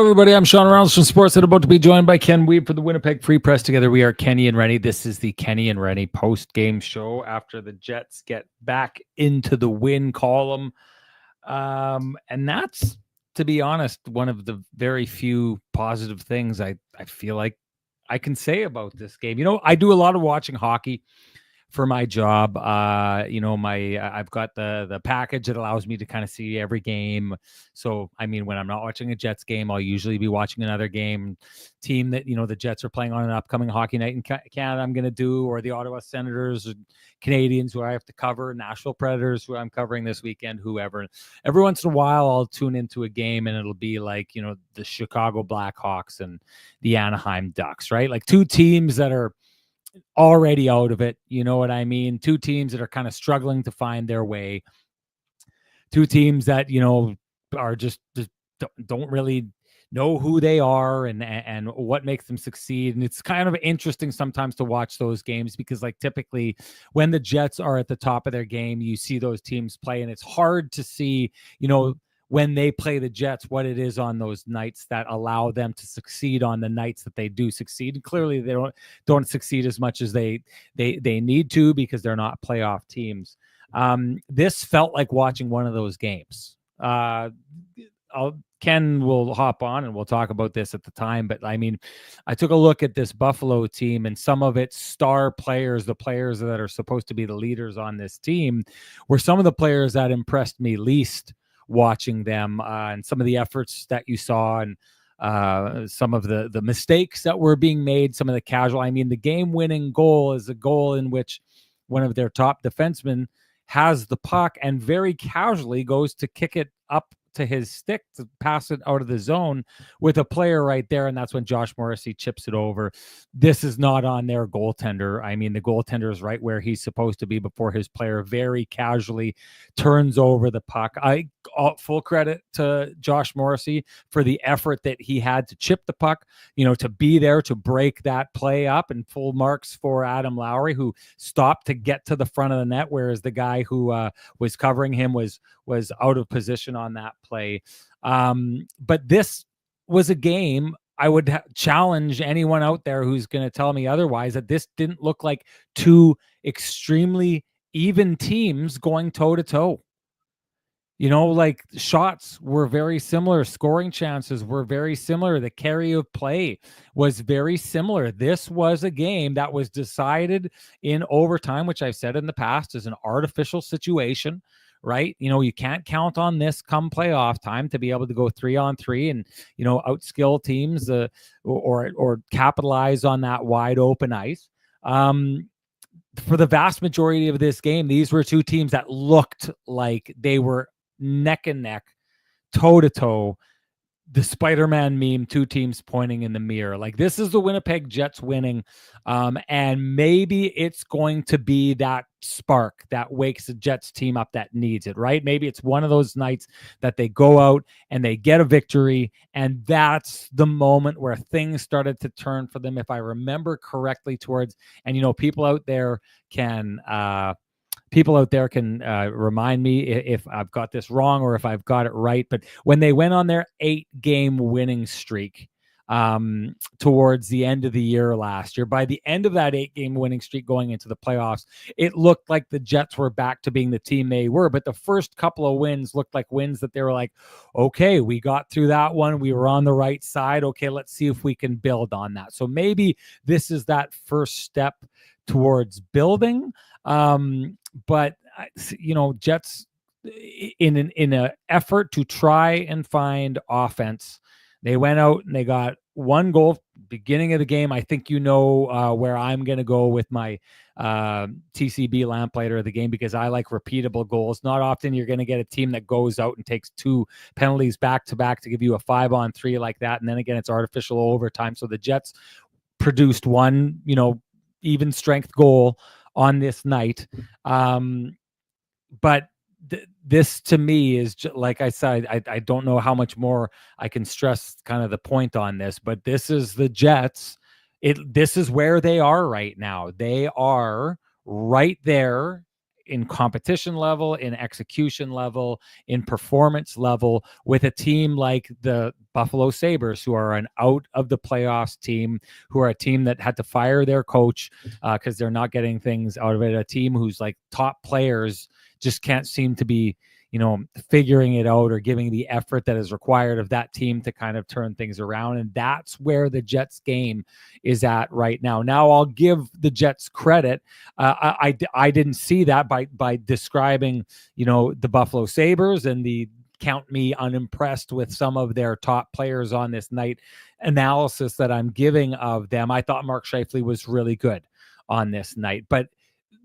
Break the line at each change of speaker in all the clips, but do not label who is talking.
everybody. I'm Sean Reynolds from Sports and about to be joined by Ken Wiebe for the Winnipeg Free Press. Together we are Kenny and Renny. This is the Kenny and Renny post-game show after the Jets get back into the win column. And that's, to be honest, one of the very few positive things I feel like I can say about this game. You know, I do a lot of watching hockey for my job. I've got the package that allows me to kind of see every game. So, I mean, when I'm not watching a Jets game, I'll usually be watching another team that, the Jets are playing on an upcoming hockey night in Canada I'm going to do, or the Ottawa Senators, or Canadians who I have to cover, Nashville Predators who I'm covering this weekend, whoever. Every once in a while, I'll tune into a game and it'll be like, the Chicago Blackhawks and the Anaheim Ducks, right? Like two teams that are already out of it, you know what I mean? Two teams that are kind of struggling to find their way. Two teams that, are just don't really know who they are and what makes them succeed. And it's kind of interesting sometimes to watch those games because, like, typically when the Jets are at the top of their game, you see those teams play, and it's hard to see, when they play the Jets, what it is on those nights that allow them to succeed on the nights that they do succeed. And clearly they don't succeed as much as they need to because they're not playoff teams. This felt like watching one of those games. Ken will hop on and we'll talk about this at the time, but I mean, I took a look at this Buffalo team and some of its star players, the players that are supposed to be the leaders on this team, were some of the players that impressed me least watching them, and some of the efforts that you saw, and some of the mistakes that were being made, some of the casual. I mean, the game-winning goal is a goal in which one of their top defensemen has the puck and very casually goes to kick it up to his stick to pass it out of the zone with a player right there, and that's when Josh Morrissey chips it over. This is not on their goaltender. I mean, the goaltender is right where he's supposed to be before his player very casually turns over the puck. Full credit to Josh Morrissey for the effort that he had to chip the puck, to be there to break that play up, and full marks for Adam Lowry, who stopped to get to the front of the net, whereas the guy who was covering him was out of position on that play. But this was a game, I would challenge anyone out there who's going to tell me otherwise, that this didn't look like two extremely even teams going toe to toe. Like, shots were very similar. Scoring chances were very similar. The carry of play was very similar. This was a game that was decided in overtime, which I've said in the past is an artificial situation, right? You can't count on this come playoff time to be able to go 3-on-3 and, outskill teams or capitalize on that wide open ice. For the vast majority of this game, these were two teams that looked like they were neck and neck, toe to toe. The Spider-Man meme, two teams pointing in the mirror. Like, this is the Winnipeg Jets winning. And maybe it's going to be that spark that wakes the Jets team up that needs it, right? Maybe it's one of those nights that they go out and they get a victory, and that's the moment where things started to turn for them, if I remember correctly, towards, and people out there can remind me if I've got this wrong or if I've got it right. But when they went on their 8-game winning streak towards the end of the year last year, by the end of that 8-game winning streak going into the playoffs, it looked like the Jets were back to being the team they were. But the first couple of wins looked like wins that they were like, okay, we got through that one. We were on the right side. Okay, let's see if we can build on that. So maybe this is that first step towards building. But Jets, in an effort to try and find offense, they went out and they got one goal beginning of the game. I think where I'm going to go with my TCB lamplighter of the game, because I like repeatable goals. Not often you're going to get a team that goes out and takes 2 penalties back to back to give you a 5-on-3 like that, and then again it's artificial overtime. So the Jets produced one even strength goal on this night. But this to me is just, like I said, I don't know how much more I can stress kind of the point on this, but this is the Jets. This is where they are right now. They are right there in competition level, in execution level, in performance level with a team like the Buffalo Sabres, who are an out of the playoffs team, who are a team that had to fire their coach because they're not getting things out of it. A team whose like top players just can't seem to be, figuring it out or giving the effort that is required of that team to kind of turn things around. And that's where the Jets game is at right now. Now I'll give the Jets credit. I didn't see that by describing, the Buffalo Sabres and the count me unimpressed with some of their top players on this night analysis that I'm giving of them. I thought Mark Scheifele was really good on this night, but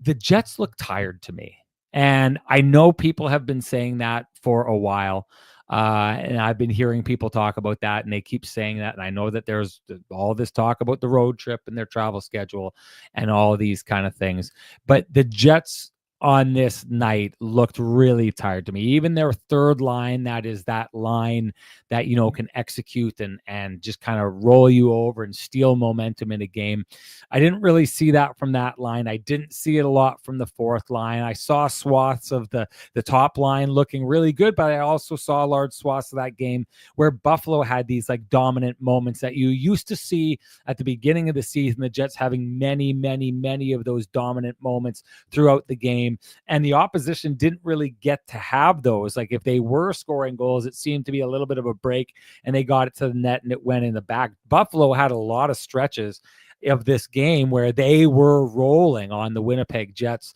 the Jets look tired to me. And I know people have been saying that for a while. And I've been hearing people talk about that, and they keep saying that. And I know that there's all this talk about the road trip and their travel schedule and all of these kind of things. But the Jets on this night looked really tired to me. Even their third line, that is that line that, can execute and just kind of roll you over and steal momentum in a game. I didn't really see that from that line. I didn't see it a lot from the fourth line. I saw swaths of the top line looking really good, but I also saw large swaths of that game where Buffalo had these like dominant moments that you used to see at the beginning of the season, the Jets having many, many, many of those dominant moments throughout the game. And the opposition didn't really get to have those. Like if they were scoring goals, it seemed to be a little bit of a break and they got it to the net and it went in the back. Buffalo had a lot of stretches of this game where they were rolling on the Winnipeg Jets,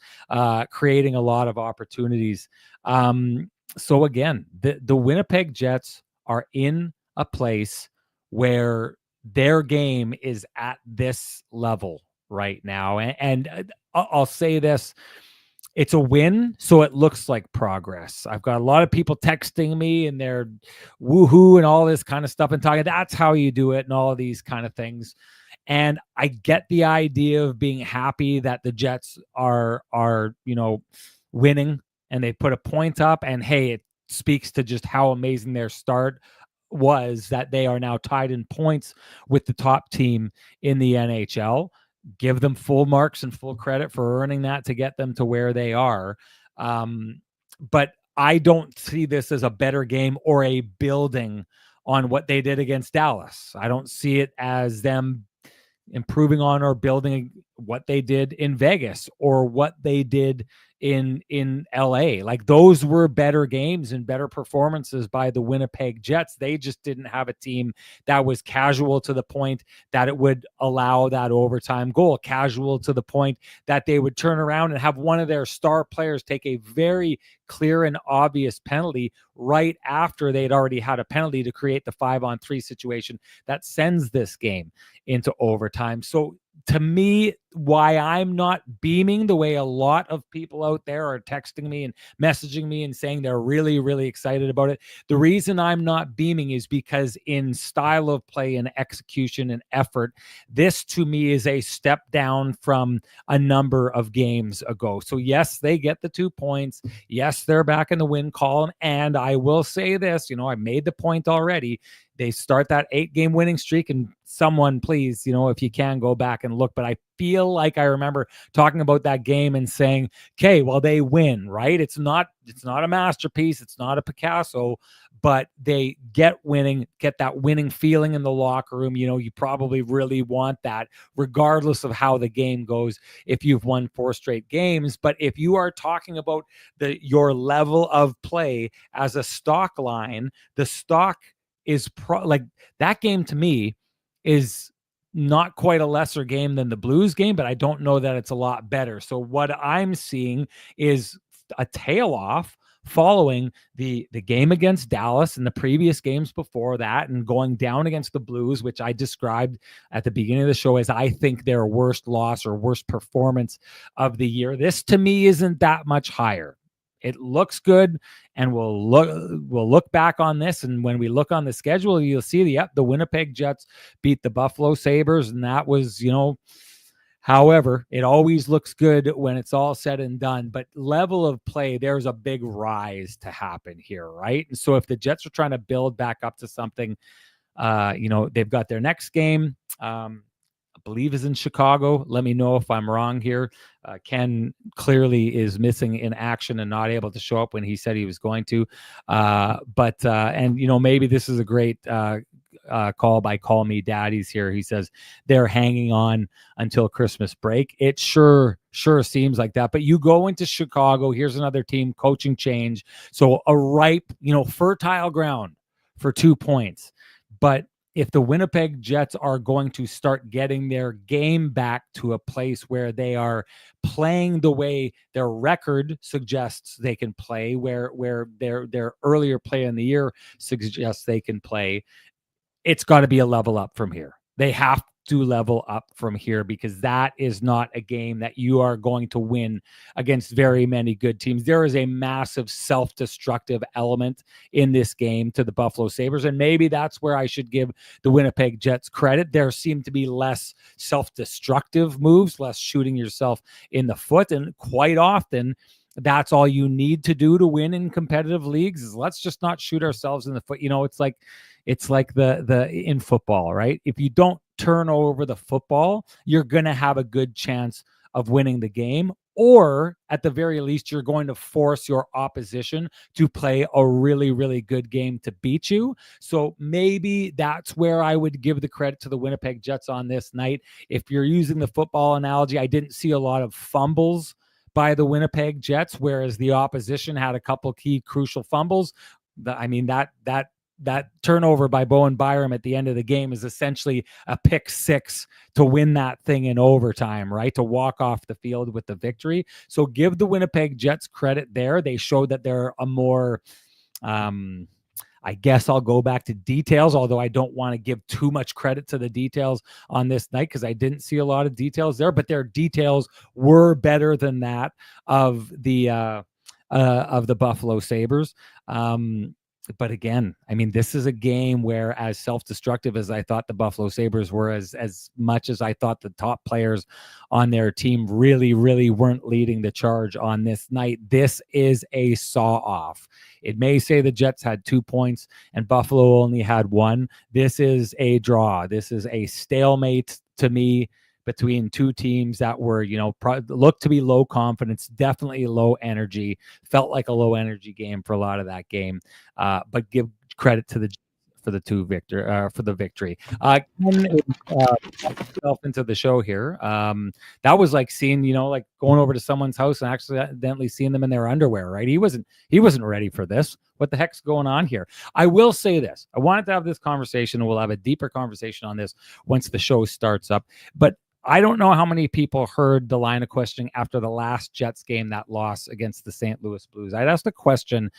creating a lot of opportunities. So again, the Winnipeg Jets are in a place where their game is at this level right now. And I'll say this. It's a win, so it looks like progress. I've got a lot of people texting me and they're woohoo and all this kind of stuff and talking, that's how you do it and all of these kind of things. And I get the idea of being happy that the Jets are winning and they put a point up, and hey, it speaks to just how amazing their start was, that they are now tied in points with the top team in the NHL. Give them full marks and full credit for earning that to get them to where they are. But I don't see this as a better game or a building on what they did against Dallas. I don't see it as them improving on or building what they did in Vegas or what they did in LA. Like those were better games and better performances by the Winnipeg Jets. They just didn't have a team that was casual to the point that it would allow that overtime goal, casual to the point that they would turn around and have one of their star players take a very clear and obvious penalty right after they'd already had a penalty to create the 5-on-3 situation that sends this game into overtime. So to me, why I'm not beaming the way a lot of people out there are texting me and messaging me and saying they're really, really excited about it. The reason I'm not beaming is because in style of play and execution and effort, this to me is a step down from a number of games ago. So yes, they get the 2 points. Yes, they're back in the win column. And I will say this, I made the point already. They start that 8-game winning streak, and someone please, if you can go back and look, but I feel like I remember talking about that game and saying, okay, well, they win, right? It's not a masterpiece. It's not a Picasso, but they get that winning feeling in the locker room. You probably really want that regardless of how the game goes if you've won 4 straight games. But if you are talking about your level of play as a stock line, the stock is like that game to me is not quite a lesser game than the Blues game, but I don't know that it's a lot better. So what I'm seeing is a tail off following the game against Dallas and the previous games before that, and going down against the Blues, which I described at the beginning of the show as I think their worst loss or worst performance of the year. This to me isn't that much higher. It looks good, and we'll look back on this, and when we look on the schedule, you'll see the Winnipeg Jets beat the Buffalo Sabres, and that was, however, it always looks good when it's all said and done, but level of play, there's a big rise to happen here, right? And so if the Jets are trying to build back up to something, they've got their next game, believe is in Chicago. Let me know if I'm wrong here. Ken clearly is missing in action and not able to show up when he said he was going to. And maybe this is a great call by Call Me Daddies here. He says they're hanging on until Christmas break. It sure seems like that. But you go into Chicago, here's another team, coaching change. So a ripe, fertile ground for 2 points. But if the Winnipeg Jets are going to start getting their game back to a place where they are playing the way their record suggests they can play, where their earlier play in the year suggests they can play, it's got to be a level up from here. They have to level up from here, because that is not a game that you are going to win against very many good teams. There is a massive self-destructive element in this game to the Buffalo Sabres, and maybe that's where I should give the Winnipeg Jets credit. There seem to be less self-destructive moves, less shooting yourself in the foot, and quite often that's all you need to do to win in competitive leagues is let's just not shoot ourselves in the foot. It's like the in football, right? If you don't turn over the football, you're going to have a good chance of winning the game, or at the very least, you're going to force your opposition to play a really, really good game to beat you. So maybe that's where I would give the credit to the Winnipeg Jets on this night. If you're using the football analogy, I didn't see a lot of fumbles by the Winnipeg Jets, whereas the opposition had a couple key crucial fumbles. That turnover by Bowen Byram at the end of the game is essentially a pick six to win that thing in overtime, right? To walk off the field with the victory. So give the Winnipeg Jets credit there. They showed that they're a more, I guess I'll go back to details, although I don't want to give too much credit to the details on this night because I didn't see a lot of details there, but their details were better than that of the Buffalo Sabres. But again, this is a game where, as self-destructive as I thought the Buffalo Sabres were, as much as I thought the top players on their team really, really weren't leading the charge on this night, this is a saw-off. It may say the Jets had 2 points and Buffalo only had 1. This is a draw. This is a stalemate to me between two teams that were, looked to be low confidence, definitely low energy, felt like a low energy game for a lot of that game. But give credit to the for the victory. Myself into the show here. That was like seeing, like going over to someone's house and accidentally seeing them in their underwear, right? He wasn't ready for this. What the heck's going on here? I will say this. I wanted to have this conversation, and we'll have a deeper conversation on this once the show starts up. But I don't know how many people heard the line of questioning after the last Jets game, that loss against the St. Louis Blues. I'd asked a question,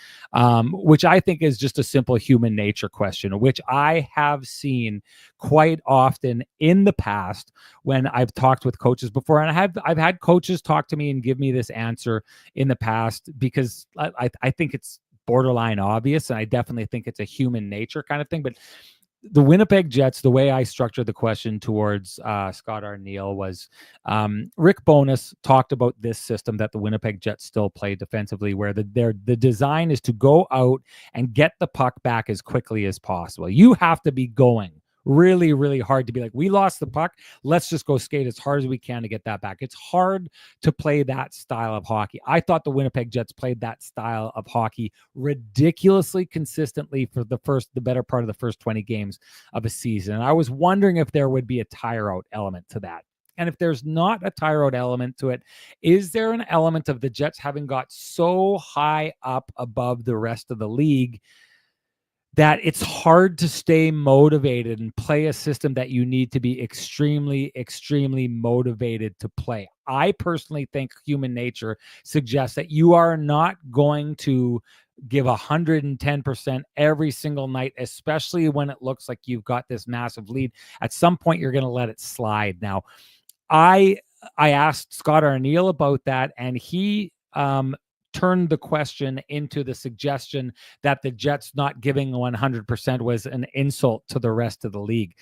which I think is just a simple human nature question, which I have seen quite often in the past when I've talked with coaches before. And I've had coaches talk to me and give me this answer in the past because I think it's borderline obvious, and I definitely think it's a human nature kind of thing. But the Winnipeg Jets, the way I structured the question towards Scott Arniel was Rick Bowness talked about this system that the Winnipeg Jets still play defensively, where the design is to go out and get the puck back as quickly as possible. You have to be going really, really hard to be like, we lost the puck. Let's just go skate as hard as we can to get that back. It's hard to play that style of hockey. I thought the Winnipeg Jets played that style of hockey ridiculously consistently for the better part of the first 20 games of a season. And I was wondering if there would be a tire out element to that. And if there's not a tire out element to it, is there an element of the Jets having got so high up above the rest of the league that it's hard to stay motivated and play a system that you need to be extremely, extremely motivated to play? I personally think human nature suggests that you are not going to give 110% every single night, especially when it looks like you've got this massive lead. At some point, you're going to let it slide. Now, I asked Scott Arniel about that, and he turned the question into the suggestion that the Jets not giving 100% was an insult to the rest of the league.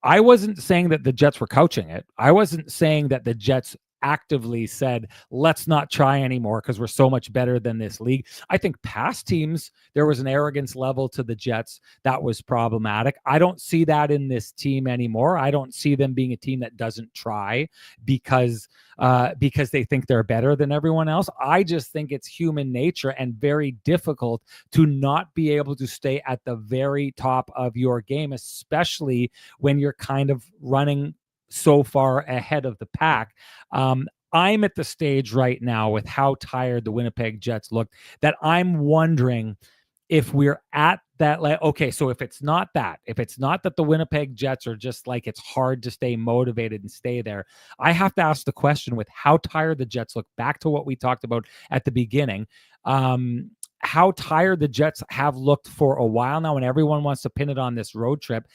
I wasn't saying that the Jets were couching it. I wasn't saying that the Jets actively said, let's not try anymore because we're so much better than this league. I think past teams, there was an arrogance level to the Jets that was problematic. I don't see that in this team anymore. I don't see them being a team that doesn't try because they think they're better than everyone else. I just think it's human nature and very difficult to not be able to stay at the very top of your game, especially when you're kind of running so far ahead of the pack. I'm at the stage right now with how tired the Winnipeg Jets look that I'm wondering if we're at that okay, so if it's not that the Winnipeg Jets are just like, it's hard to stay motivated and stay there, I have to ask the question with how tired the Jets look, back to what we talked about at the beginning, how tired the Jets have looked for a while now, and everyone wants to pin it on this road trip.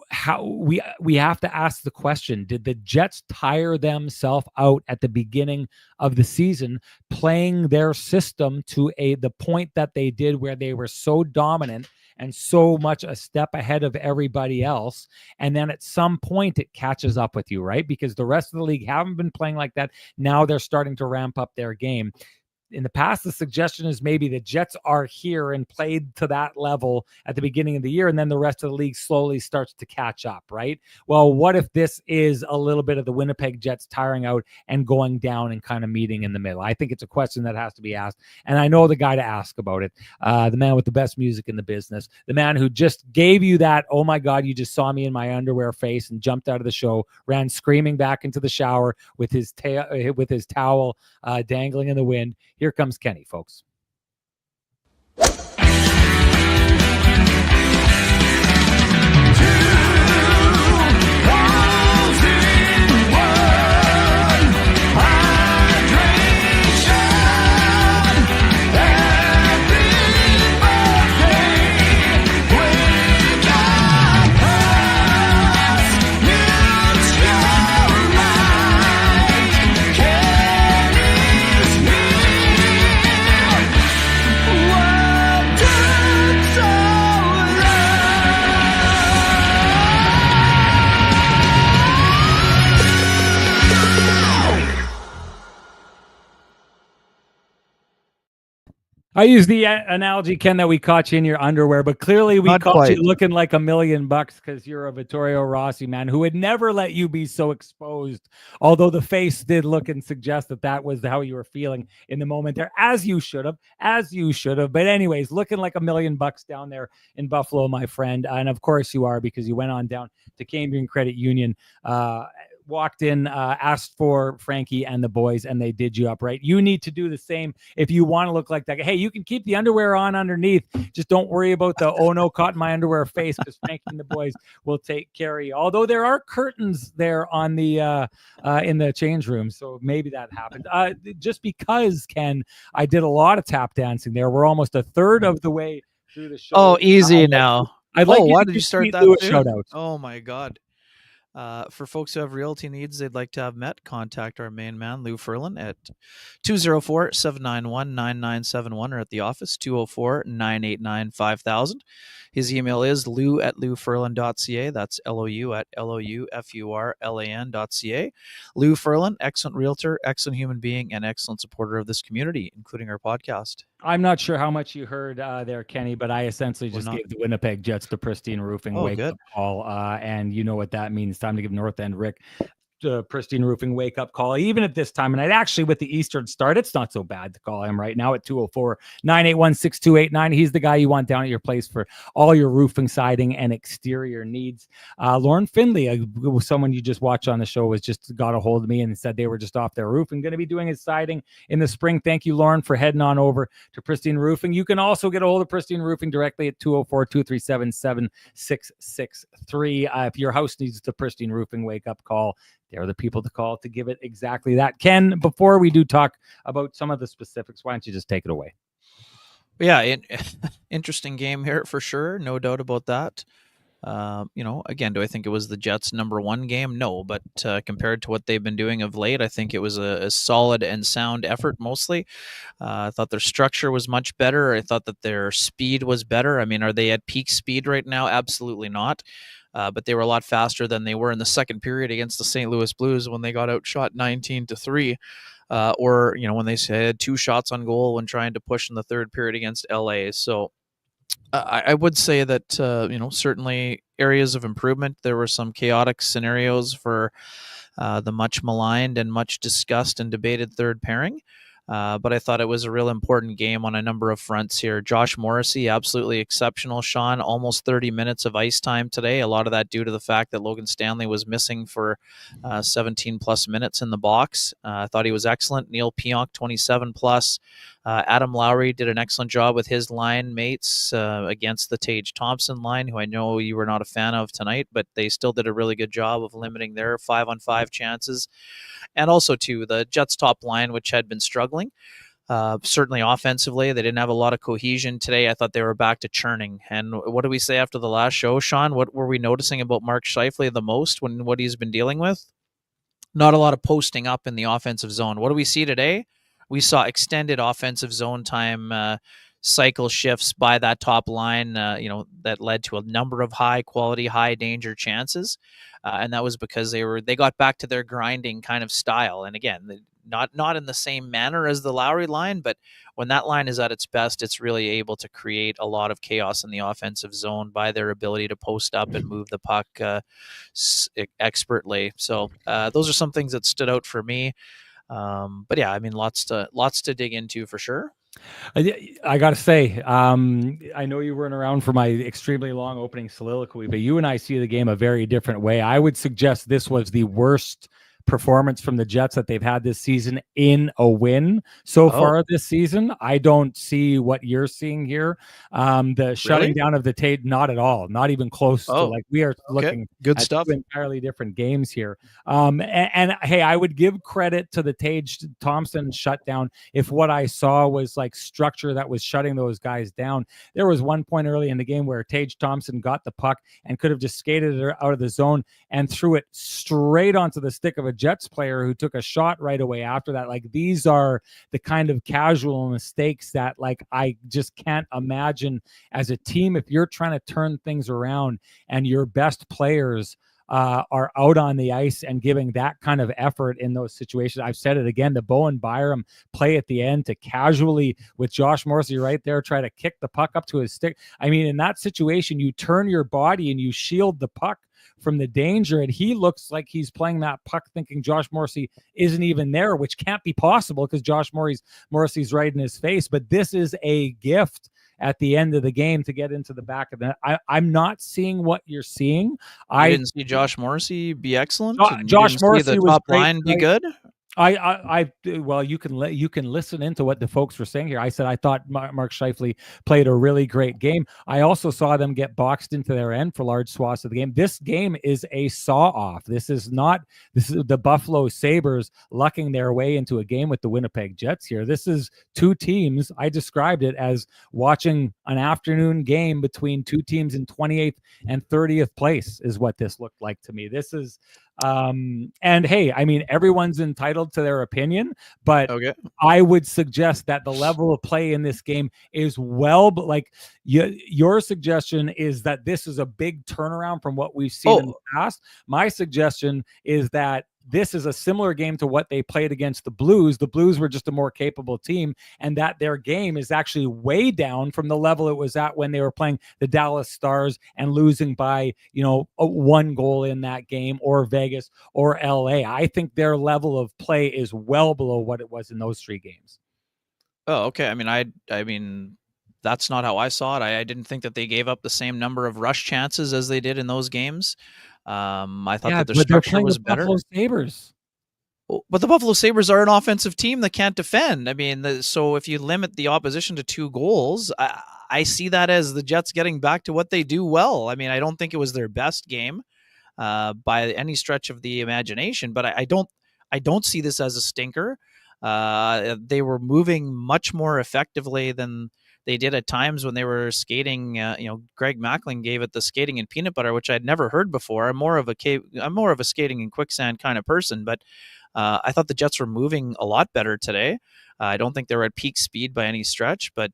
How we have to ask the question, did the Jets tire themselves out at the beginning of the season playing their system to the point that they did, where they were so dominant and so much a step ahead of everybody else, and then at some point it catches up with you, right? Because the rest of the league haven't been playing like that. Now they're starting to ramp up their game. In the past, the suggestion is maybe the Jets are here and played to that level at the beginning of the year, and then the rest of the league slowly starts to catch up, right? Well, what if this is a little bit of the Winnipeg Jets tiring out and going down and kind of meeting in the middle? I think it's a question that has to be asked, and I know the guy to ask about it, the man with the best music in the business, the man who just gave you that, oh my God, you just saw me in my underwear face, and jumped out of the show, ran screaming back into the shower with his towel dangling in the wind. Here comes Kenny, folks. I use the analogy, Ken, that we caught you in your underwear, but clearly we caught you looking like $1 million because you're a Vittorio Rossi man who would never let you be so exposed. Although the face did look and suggest that was how you were feeling in the moment there, as you should have. But anyways, looking like $1 million down there in Buffalo, my friend. And of course you are, because you went on down to Cambrian Credit Union, walked in, asked for Frankie and the boys, and they did you up, right? You need to do the same if you want to look like that. Hey, you can keep the underwear on underneath. Just don't worry about the, oh no, caught in my underwear face, because Frankie and the boys will take care of you. Although there are curtains there on the in the change room, so maybe that happened. Just because, Ken, I did a lot of tap dancing there. We're almost a third of the way through the show.
Oh, easy now.
Why
did you start that? Shout out. Oh my God. For folks who have realty needs they'd like to have met, contact our main man, Lou Ferlin, at 204-791-9971, or at the office, 204-989-5000. His email is lou@louferlin.ca. That's LOU@LOUFURLAN.ca. Lou Ferlin, excellent realtor, excellent human being, and excellent supporter of this community, including our podcast.
I'm not sure how much you heard there, Kenny, but I essentially just gave the Winnipeg Jets the Pristine Roofing wake-up call, and you know what that means. Time to give North End Rick Pristine Roofing wake-up call, even at this time. And I'd actually, with the Eastern start, it's not so bad to call him right now at 204-981-6289. He's the guy you want down at your place for all your roofing, siding, and exterior needs. Lauren Finley, someone you just watched on the show, was just got a hold of me and said they were just off their roof and going to be doing his siding in the spring. Thank you, Lauren, for heading on over to Pristine Roofing. You can also get a hold of Pristine Roofing directly at 204-237-7663. If your house needs the Pristine Roofing wake-up call, they're the people to call to give it exactly that. Ken, before we do talk about some of the specifics, why don't you just take it away?
Yeah, interesting game here for sure. No doubt about that. Again, do I think it was the Jets' number one game? No, but compared to what they've been doing of late, I think it was a solid and sound effort mostly. I thought their structure was much better. I thought that their speed was better. I mean, are they at peak speed right now? Absolutely not. but they were a lot faster than they were in the second period against the St. Louis Blues when they got outshot 19-3. Or, when they had 2 shots on goal when trying to push in the third period against LA. So I would say that, certainly areas of improvement. There were some chaotic scenarios for the much maligned and much discussed and debated third pairing. But I thought it was a real important game on a number of fronts here. Josh Morrissey, absolutely exceptional. Sean, almost 30 minutes of ice time today. A lot of that due to the fact that Logan Stanley was missing for 17 plus minutes in the box. I thought he was excellent. Neil Pionk, 27 plus. Adam Lowry did an excellent job with his line mates against the Tage Thompson line, who I know you were not a fan of tonight, but they still did a really good job of limiting their 5-on-5 chances. And also, too, the Jets' top line, which had been struggling, certainly offensively. They didn't have a lot of cohesion today. I thought they were back to churning. And what did we say after the last show, Sean? What were we noticing about Mark Scheifele the most when what he's been dealing with? Not a lot of posting up in the offensive zone. What do we see today? We saw extended offensive zone time cycle shifts by that top line, that led to a number of high quality, high danger chances. And that was because they got back to their grinding kind of style. And again, not in the same manner as the Lowry line, but when that line is at its best, it's really able to create a lot of chaos in the offensive zone by their ability to post up and move the puck expertly. So those are some things that stood out for me. But yeah, I mean, lots to dig into for sure.
I got to say, I know you weren't around for my extremely long opening soliloquy, but you and I see the game a very different way. I would suggest this was the worst performance from the Jets that they've had this season in a win so far this season. I don't see what you're seeing here. The shutting down of the Tate, not at all, not even close to, like, we are looking
good
at
stuff.
Two entirely different games here. And hey, I would give credit to the Tage Thompson shutdown if what I saw was like structure that was shutting those guys down. There was one point early in the game where Tage Thompson got the puck and could have just skated it out of the zone and threw it straight onto the stick of a Jets player who took a shot right away after that. Like, these are the kind of casual mistakes that, like, I just can't imagine as a team, if you're trying to turn things around and your best players are out on the ice and giving that kind of effort in those situations. I've said it again, the Bowen Byram play at the end to casually, with Josh Morrissey right there, try to kick the puck up to his stick. I mean, in that situation, you turn your body and you shield the puck from the danger, and he looks like he's playing that puck thinking Josh Morrissey isn't even there, which can't be possible because Josh Morrissey's right in his face. But this is a gift at the end of the game to get into the back of the net. I'm not seeing what you're seeing. I
didn't see Josh Morrissey be excellent.
Josh Morrissey
was top line be good.
Well, you can listen into what the folks were saying here. I said I thought Mark Scheifele played a really great game. I also saw them get boxed into their end for large swaths of the game. This game is a saw-off. This is the Buffalo Sabres lucking their way into a game with the Winnipeg Jets here. This is two teams. I described it as watching an afternoon game between two teams in 28th and 30th place is what this looked like to me. This is and hey, I mean, everyone's entitled to their opinion, but I would suggest that the level of play in this game is but like your suggestion is that this is a big turnaround from what we've seen in the past. My suggestion is that this is a similar game to what they played against the Blues. The Blues were just a more capable team, and that their game is actually way down from the level it was at when they were playing the Dallas Stars and losing by, one goal in that game, or Vegas or LA. I think their level of play is well below what it was in those three games.
Oh, okay. I mean, that's not how I saw it. I didn't think that they gave up the same number of rush chances as they did in those games. I thought that their structure was better.
Buffalo Sabres.
But the Buffalo Sabres are an offensive team that can't defend. I mean, so if you limit the opposition to 2 goals, I see that as the Jets getting back to what they do well. I mean, I don't think it was their best game by any stretch of the imagination, but I don't see this as a stinker. They were moving much more effectively than they did at times when they were skating. Greg Mackling gave it the skating in peanut butter, which I'd never heard before. I'm more of a skating in quicksand kind of person, but I thought the Jets were moving a lot better today. I don't think they were at peak speed by any stretch, but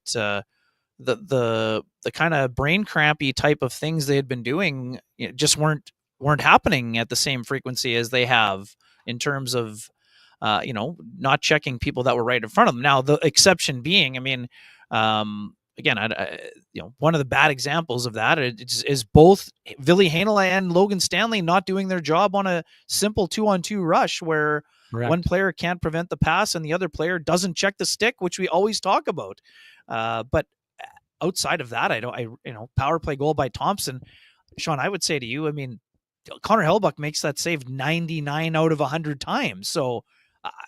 the kind of brain crampy type of things they had been doing, just weren't happening at the same frequency as they have in terms of not checking people that were right in front of them. Now, the exception being, I mean, again, one of the bad examples of that is both Ville Heinola and Logan Stanley not doing their job on a simple 2-on-2 rush where one player can't prevent the pass and the other player doesn't check the stick, which we always talk about. But outside of that, power play goal by Thompson, Sean, I would say to you, I mean, Connor Hellebuyck makes that save 99 out of 100 times. So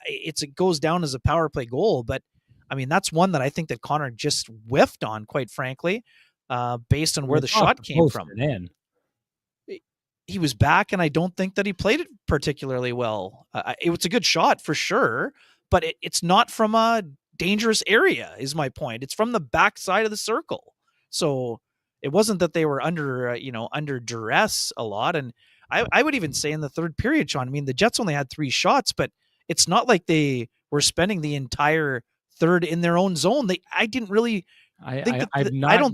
it goes down as a power play goal, but I mean, that's one that I think that Connor just whiffed on, quite frankly, based on where the shot came from. He was back, and I don't think that he played it particularly well. It was a good shot for sure, but it's not from a dangerous area, is my point. It's from the back side of the circle. So it wasn't that they were under duress a lot. And I would even say in the third period, Sean, I mean, the Jets only had 3 shots, but it's not like they were spending the entire third in their own zone. I don't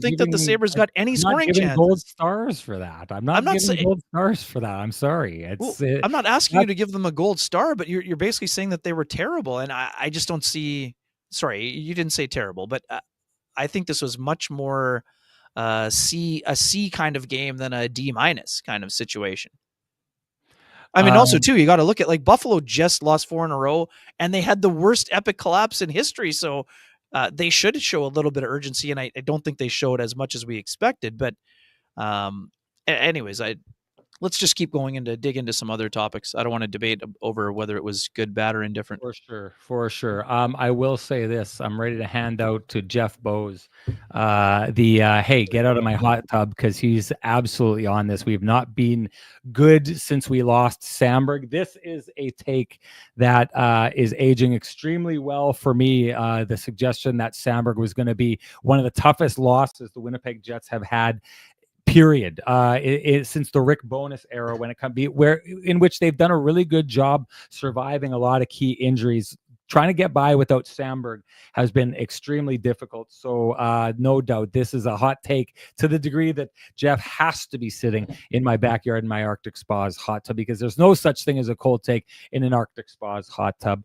think that the Sabres got any scoring chances.
Gold stars for that. I'm not giving gold stars for that. I'm sorry.
I'm not asking you to give them a gold star, but you're basically saying that they were terrible. And I just don't see, sorry, you didn't say terrible, but I think this was much more a C kind of game than a D- kind of situation. I mean, also too, you got to look at, like, Buffalo just lost 4 in a row and they had the worst epic collapse in history. So they should show a little bit of urgency, and I don't think they showed as much as we expected. But anyways, let's just keep going and dig into some other topics. I don't want to debate over whether it was good, bad, or indifferent.
For sure. I will say this. I'm ready to hand out to Jeff Bowes hey, get out of my hot tub, because he's absolutely on this. We've not been good since we lost Samberg. This is a take that is aging extremely well for me. The suggestion that Samberg was going to be one of the toughest losses the Winnipeg Jets have had, period, since the Rick Bowness era, when it comes in which they've done a really good job surviving a lot of key injuries. Trying to get by without Samberg has been extremely difficult. So no doubt this is a hot take, to the degree that Jeff has to be sitting in my backyard in my Arctic Spas hot tub, because there's no such thing as a cold take in an Arctic Spas hot tub.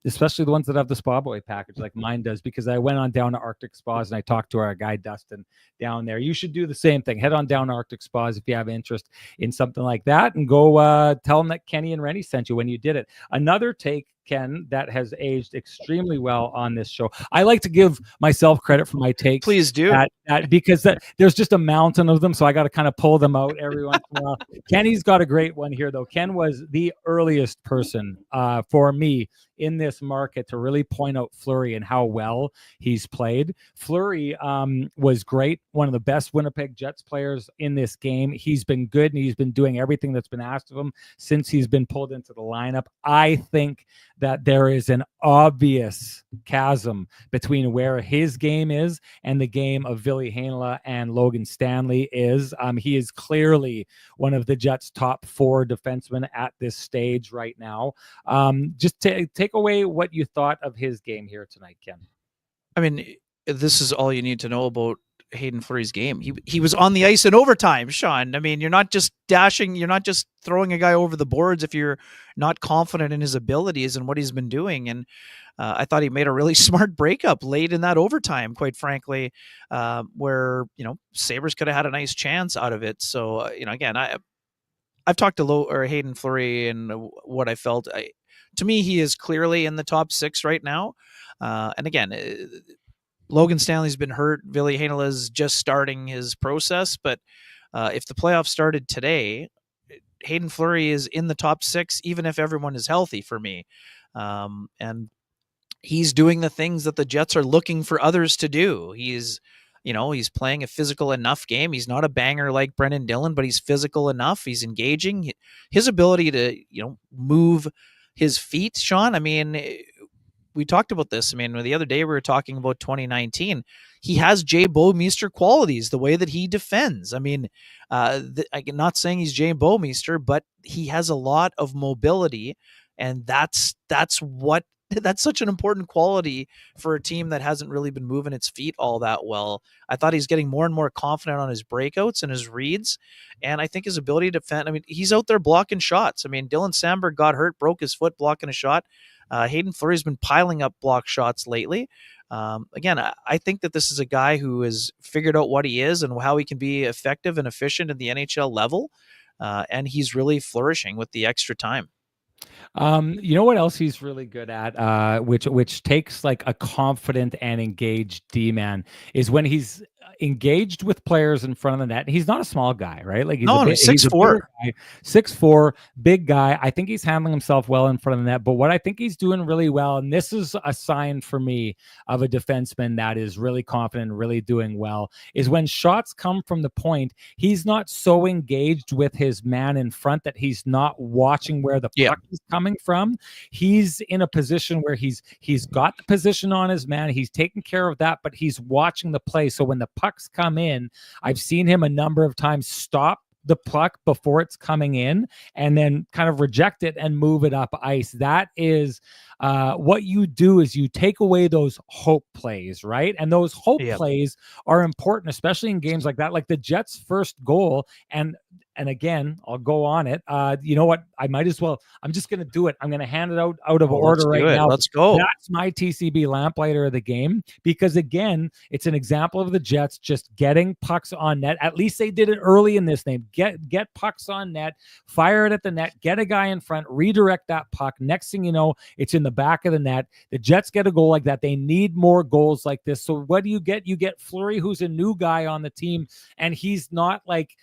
Especially the ones that have the Spa Boy package like mine does, because I went on down to Arctic Spas and I talked to our guy Dustin down there. You should do the same thing. Head on down to Arctic Spas if you have interest in something like that, and go tell them that Kenny and Renny sent you when you did it. Another take, Ken, that has aged extremely well on this show. I like to give myself credit for my takes.
Please do.
Because there's just a mountain of them, so I got to kind of pull them out every once in a while. Kenny's got a great one here, though. Ken was the earliest person for me in this market to really point out Fleury and how well he's played. Fleury was great, one of the best Winnipeg Jets players in this game. He's been good, and he's been doing everything that's been asked of him since he's been pulled into the lineup. I think that there is an obvious chasm between where his game is and the game of Ville Heinola and Logan Stanley is. He is clearly one of the Jets' top 4 defensemen at this stage right now. Just take away what you thought of his game here tonight, Ken.
I mean, this is all you need to know about Hayden Fleury's game. He was on the ice in overtime, Sean. I mean, you're not just dashing, you're not just throwing a guy over the boards if you're not confident in his abilities and what he's been doing. And I thought he made a really smart breakup late in that overtime, quite frankly, where, Sabres could have had a nice chance out of it. So, again, I've talked to Hayden Fleury and what I felt. To me, he is clearly in the top 6 right now. And again, Logan Stanley's been hurt. Ville Heinola's just starting his process. But if the playoffs started today, Hayden Fleury is in the top 6, even if everyone is healthy, for me. And he's doing the things that the Jets are looking for others to do. He's playing a physical enough game. He's not a banger like Brendan Dillon, but he's physical enough. He's engaging. His ability to, move his feet, Sean, I mean, we talked about this. I mean, the other day we were talking about 2019. He has Jay Bouwmeester qualities, the way that he defends. I mean, I'm not saying he's Jay Bouwmeester, but he has a lot of mobility, and that's what that's such an important quality for a team that hasn't really been moving its feet all that well. I thought he's getting more and more confident on his breakouts and his reads, and I think his ability to defend. I mean, he's out there blocking shots. I mean, Dylan Sandberg got hurt, broke his foot blocking a shot. Hayden Fleury has been piling up block shots lately. Again, I think that this is a guy who has figured out what he is and how he can be effective and efficient at the NHL level, and he's really flourishing with the extra time.
You know what else he's really good at, which takes like a confident and engaged D-man, is when he's engaged with players in front of the net. He's not a small guy, right? Like he's
No,
a
he's 6'4",
6'4", big guy. I think he's handling himself well in front of the net. But what I think he's doing really well, and this is a sign for me of a defenseman that is really confident, really doing well, is when shots come from the point, he's not so engaged with his man in front that he's not watching where the puck is coming from. He's in a position where he's got the position on his man. He's taking care of that, but he's watching the play. So when the pucks come in, I've seen him a number of times stop the puck before it's coming in and then kind of reject it and move it up ice. That is what you do, is you take away those hope plays, right? And those hope plays are important, especially in games like that, like the Jets' first goal. And again, I'll go on it. You know what? I might as well. I'm just going to do it. I'm going to hand it out of order right now.
Let's go.
That's my TCB lamplighter of the game, because again, it's an example of the Jets just getting pucks on net. At least they did it early in this game. Get pucks on net, fire it at the net, get a guy in front, redirect that puck. Next thing you know, it's in the back of the net. The Jets get a goal like that. They need more goals like this. So what do you get? You get Fleury, who's a new guy on the team, and he's not like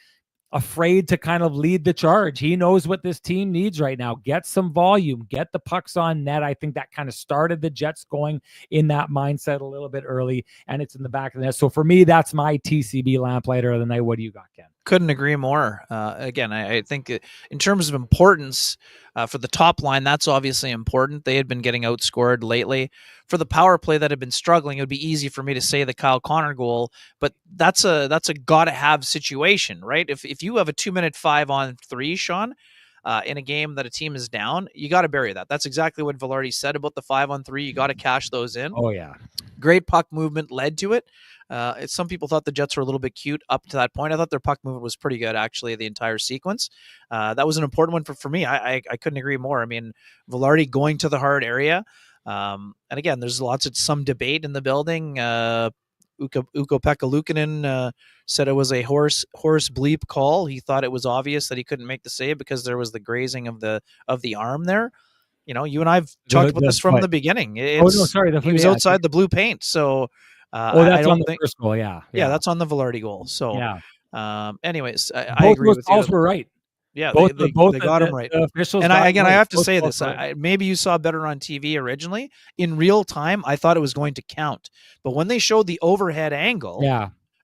afraid to kind of lead the charge. He knows what this team needs right now. Get some volume, get the pucks on net. I think that kind of started the Jets going in that mindset a little bit early, and it's in the back of the net. So for me, that's my TCB lamplighter of the night. What do you got, Ken?
Couldn't agree more. Again, I think in terms of importance for the top line, that's obviously important. They had been getting outscored lately. For the power play that had been struggling, it would be easy for me to say the Kyle Connor goal, but that's a gotta have situation, right? If you have a 2-minute 5-on-3, Sean, in a game that a team is down, you got to bury that. That's exactly what Velarde said about the 5-on-3. You got to cash those in.
Oh yeah,
great puck movement led to it. Some people thought the Jets were a little bit cute up to that point. I thought their puck movement was pretty good, actually, the entire sequence. That was an important one for me. I couldn't agree more. I mean, Velarde going to the hard area. And again, there's some debate in the building. Ukko-Pekka Luukkonen said it was a horse bleep call. He thought it was obvious that he couldn't make the save because there was the grazing of the arm there. You know, you and I've talked about this from the beginning. He was outside the blue paint. So
that's on the first goal. Yeah,
that's on the Velarde goal. So anyways, I
both
agree with you.
Both were right.
Yeah,
both
they got him right. And I have to say this. Maybe you saw better on TV originally. In real time, I thought it was going to count. But when they showed the overhead angle,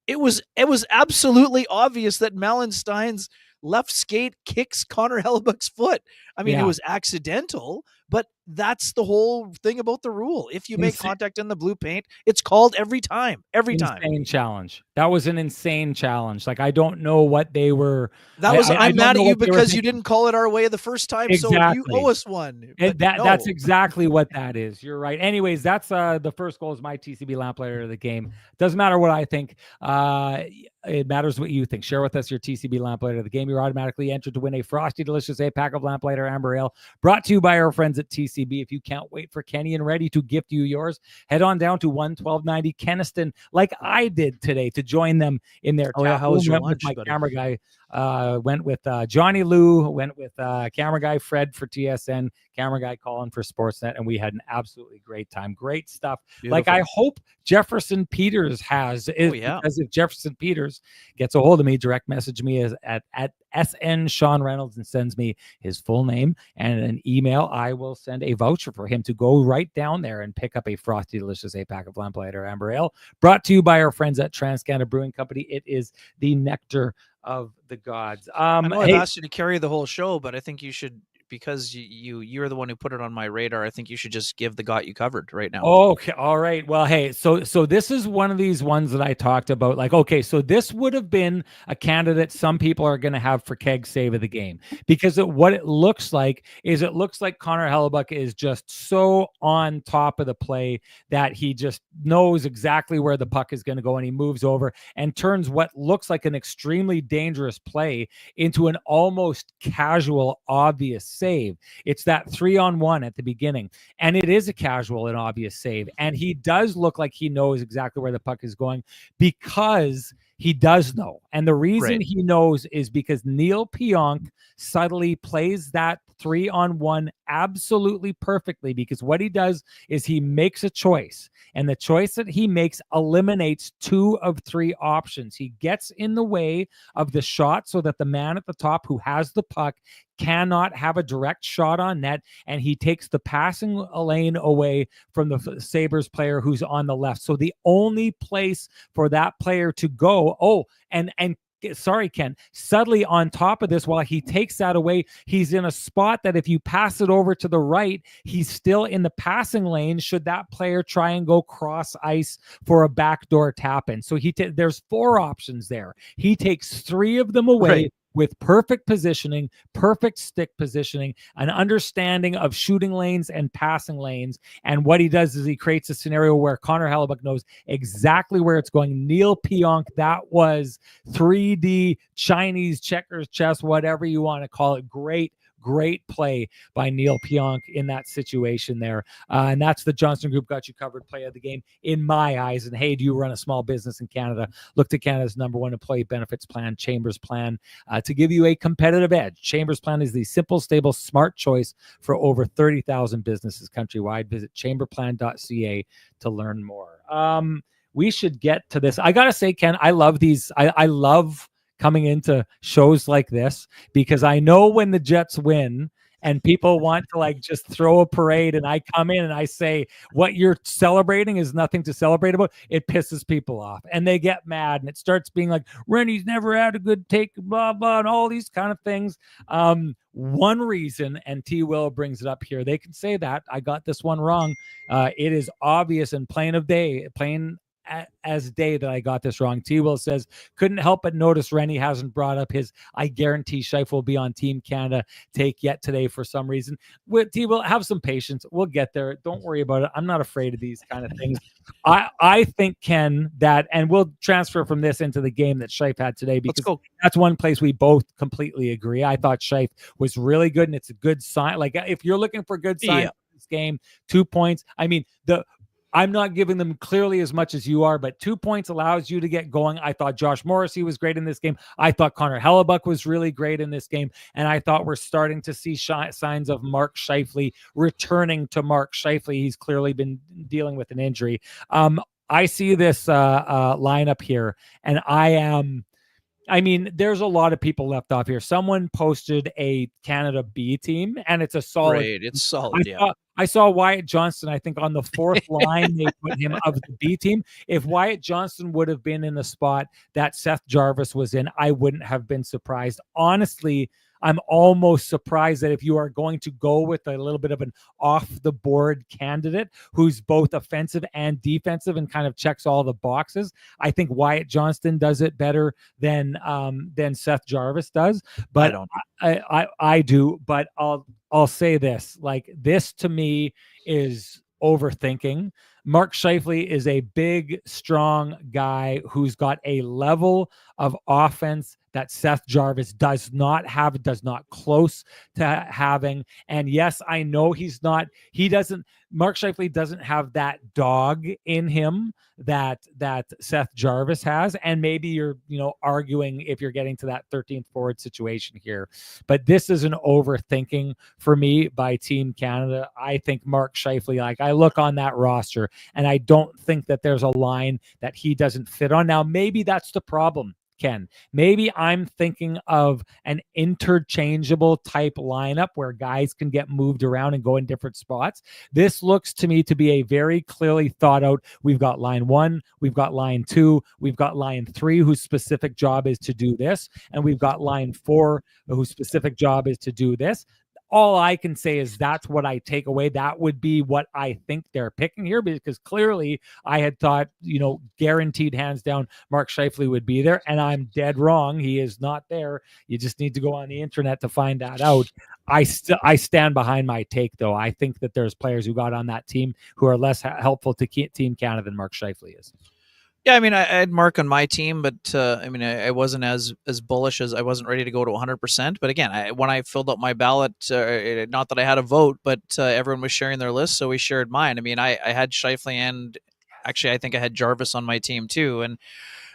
it was absolutely obvious that Mellenstein's left skate kicks Connor Hellebuyck's foot. I mean, it was accidental, but that's the whole thing about the rule. If you make contact in the blue paint, it's called every time.
Insane challenge. That was an insane challenge. Like, I don't know what they were.
I'm mad at you because you didn't call it our way the first time.
Exactly.
So you owe us one.
That's exactly what that is. You're right. Anyways, that's the first goal is my TCB lamplighter of the game. Doesn't matter what I think. It matters what you think. Share with us your TCB lamplighter of the game. You're automatically entered to win a frosty, delicious 8-pack of Lamplighter Amber Ale, brought to you by our friends at TCB. If you can't wait for Kenny and Reddy to gift you yours, head on down to 11290 Kenniston, like I did today, to join them in their tap.
How was your
lunch, with my
buddy?
camera guy. Went with Johnny Lou, went with camera guy Fred for TSN, camera guy Colin for Sportsnet, and we had an absolutely great time. Great stuff.
Beautiful.
Like I hope Jefferson Peters has. Because if Jefferson Peters gets a hold of me, direct message me at SN Sean Reynolds and sends me his full name and an email, I will send a voucher for him to go right down there and pick up a frosty, delicious 8-pack of Lamplighter Amber Ale, brought to you by our friends at TransCanada Brewing Company. It is the nectar of the gods.
I know I've asked you to carry the whole show, but I think you should because you're the one who put it on my radar, I think you should just give the got you covered right now.
Okay. All right. Well, hey, so this is one of these ones that I talked about. Like, okay, so this would have been a candidate some people are going to have for keg save of the game, because what it looks like is Connor Hellebuyck is just so on top of the play that he just knows exactly where the puck is going to go, and he moves over and turns what looks like an extremely dangerous play into an almost casual, obvious save. It's that 3-on-1 at the beginning, and it is a casual and obvious save. And he does look like he knows exactly where the puck is going, because he does know. And the reason he knows is because Neil Pionk subtly plays that 3-on-1 absolutely perfectly, because what he does is he makes a choice, and the choice that he makes eliminates 2 of 3 options. He gets in the way of the shot so that the man at the top who has the puck cannot have a direct shot on net, and he takes the passing lane away from the Sabres player who's on the left. So the only place for that player to go, and sorry, Ken, subtly on top of this, while he takes that away, he's in a spot that if you pass it over to the right, he's still in the passing lane should that player try and go cross ice for a backdoor tap in. So there's 4 options there. He takes 3 of them away with perfect positioning, perfect stick positioning, an understanding of shooting lanes and passing lanes. And what he does is he creates a scenario where Connor Hellebuyck knows exactly where it's going. Neil Pionk, that was 3D Chinese checkers chess, whatever you want to call it. Great play by Neil Pionk in that situation there. And that's the Johnston Group got you covered play of the game in my eyes. And hey, do you run a small business in Canada? Look to Canada's #1 employee benefits plan, Chambers Plan, to give you a competitive edge. Chambers Plan is the simple, stable, smart choice for over 30,000 businesses countrywide. Visit chamberplan.ca to learn more. We should get to this. I got to say, Ken, I love these. I love coming into shows like this, because I know when the Jets win and people want to like just throw a parade, and I come in and I say what you're celebrating is nothing to celebrate about, it pisses people off and they get mad, and it starts being like, Rennie's never had a good take, blah blah, and all these kind of things. One reason, and T. Will brings it up here, they can say that I got this one wrong. It is obvious and plain as day that I got this wrong. T. Will says, couldn't help but notice Renny hasn't brought up his I guarantee Scheifele will be on Team Canada take yet today for some reason. T. Will, have some patience. We'll get there. Don't worry about it. I'm not afraid of these kind of things. I think, Ken, that, and we'll transfer from this into the game that Scheifele had today, because that's one place we both completely agree. I thought Scheifele was really good, and it's a good sign. Like, if you're looking for good signs in this game, 2 points. I mean, I'm not giving them clearly as much as you are, but 2 points allows you to get going. I thought Josh Morrissey was great in this game. I thought Connor Hellebuyck was really great in this game. And I thought we're starting to see signs of Mark Scheifele returning to Mark Scheifele. He's clearly been dealing with an injury. I see this lineup here, and I mean, there's a lot of people left off here. Someone posted a Canada B team, and it's a solid.
Right, it's solid,
I saw Wyatt Johnston, I think, on the 4th line, they put him of the B team. If Wyatt Johnston would have been in the spot that Seth Jarvis was in, I wouldn't have been surprised. Honestly, I'm almost surprised that if you are going to go with a little bit of an off-the-board candidate who's both offensive and defensive and kind of checks all the boxes, I think Wyatt Johnston does it better than Seth Jarvis does. But I do. But I'll say this: like, this to me is overthinking. Mark Scheifele is a big, strong guy who's got a level of offense that Seth Jarvis does not have, does not close to having. And yes, I know Mark Scheifele doesn't have that dog in him that Seth Jarvis has. And maybe you're, arguing if you're getting to that 13th forward situation here. But this is an overthinking for me by Team Canada. I think Mark Scheifele, like, I look on that roster and I don't think that there's a line that he doesn't fit on. Now, maybe that's the problem, Ken. Maybe I'm thinking of an interchangeable type lineup where guys can get moved around and go in different spots. This looks to me to be a very clearly thought out. We've got line 1, we've got line 2, we've got line 3, whose specific job is to do this, and we've got line 4, whose specific job is to do this. all I can say is that's what I take away. That would be what I think they're picking here, because clearly I had thought, guaranteed hands down, Mark Scheifele would be there, and I'm dead wrong. He is not there. You just need to go on the internet to find that out. I stand behind my take, though. I think that there's players who got on that team who are less helpful to Team Canada than Mark Scheifele is.
Yeah, I mean, I had Mark on my team, but I wasn't as bullish, as I wasn't ready to go to 100%. But again, when I filled out my ballot, not that I had a vote, but everyone was sharing their list, so we shared mine. I mean, I had Scheifele, and actually, I think I had Jarvis on my team too. And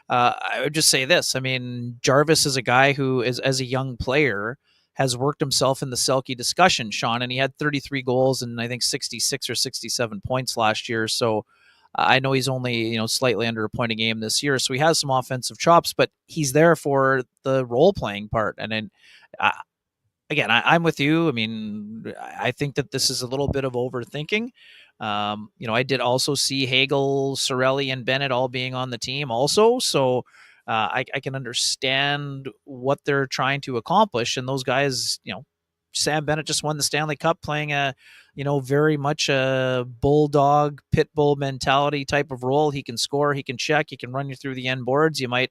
I would just say this: I mean, Jarvis is a guy who is, as a young player, has worked himself in the Selke discussion, Sean, and he had 33 goals and I think 66 or 67 points last year. So I know he's only, slightly under a point a game this year, so he has some offensive chops, but he's there for the role playing part. And then, again, I'm with you. I mean, I think that this is a little bit of overthinking. I did also see Hagel, Cirelli, and Bennett all being on the team also, so I can understand what they're trying to accomplish. And those guys, Sam Bennett just won the Stanley Cup playing a, very much a bulldog, pit bull mentality type of role. He can score, he can check, he can run you through the end boards. You might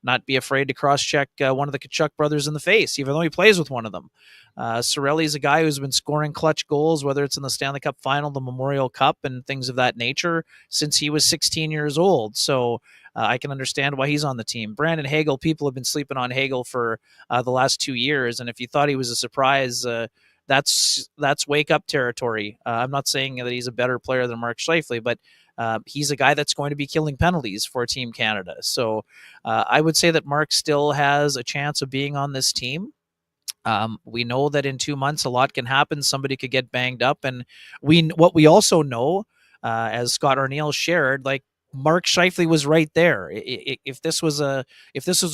not be afraid to cross-check one of the Tkachuk brothers in the face, even though he plays with one of them. Cirelli is a guy who's been scoring clutch goals, whether it's in the Stanley Cup Final, the Memorial Cup, and things of that nature, since he was 16 years old. So I can understand why he's on the team. Brandon Hagel, people have been sleeping on Hagel for the last 2 years, and if you thought he was a surprise, that's wake up territory. I'm not saying that he's a better player than Mark Scheifele, but he's a guy that's going to be killing penalties for Team Canada. So I would say that Mark still has a chance of being on this team. We know that in 2 months, a lot can happen. Somebody could get banged up. And what we also know, as Scott Arniel shared, like, Mark Scheifele was right there. If this was a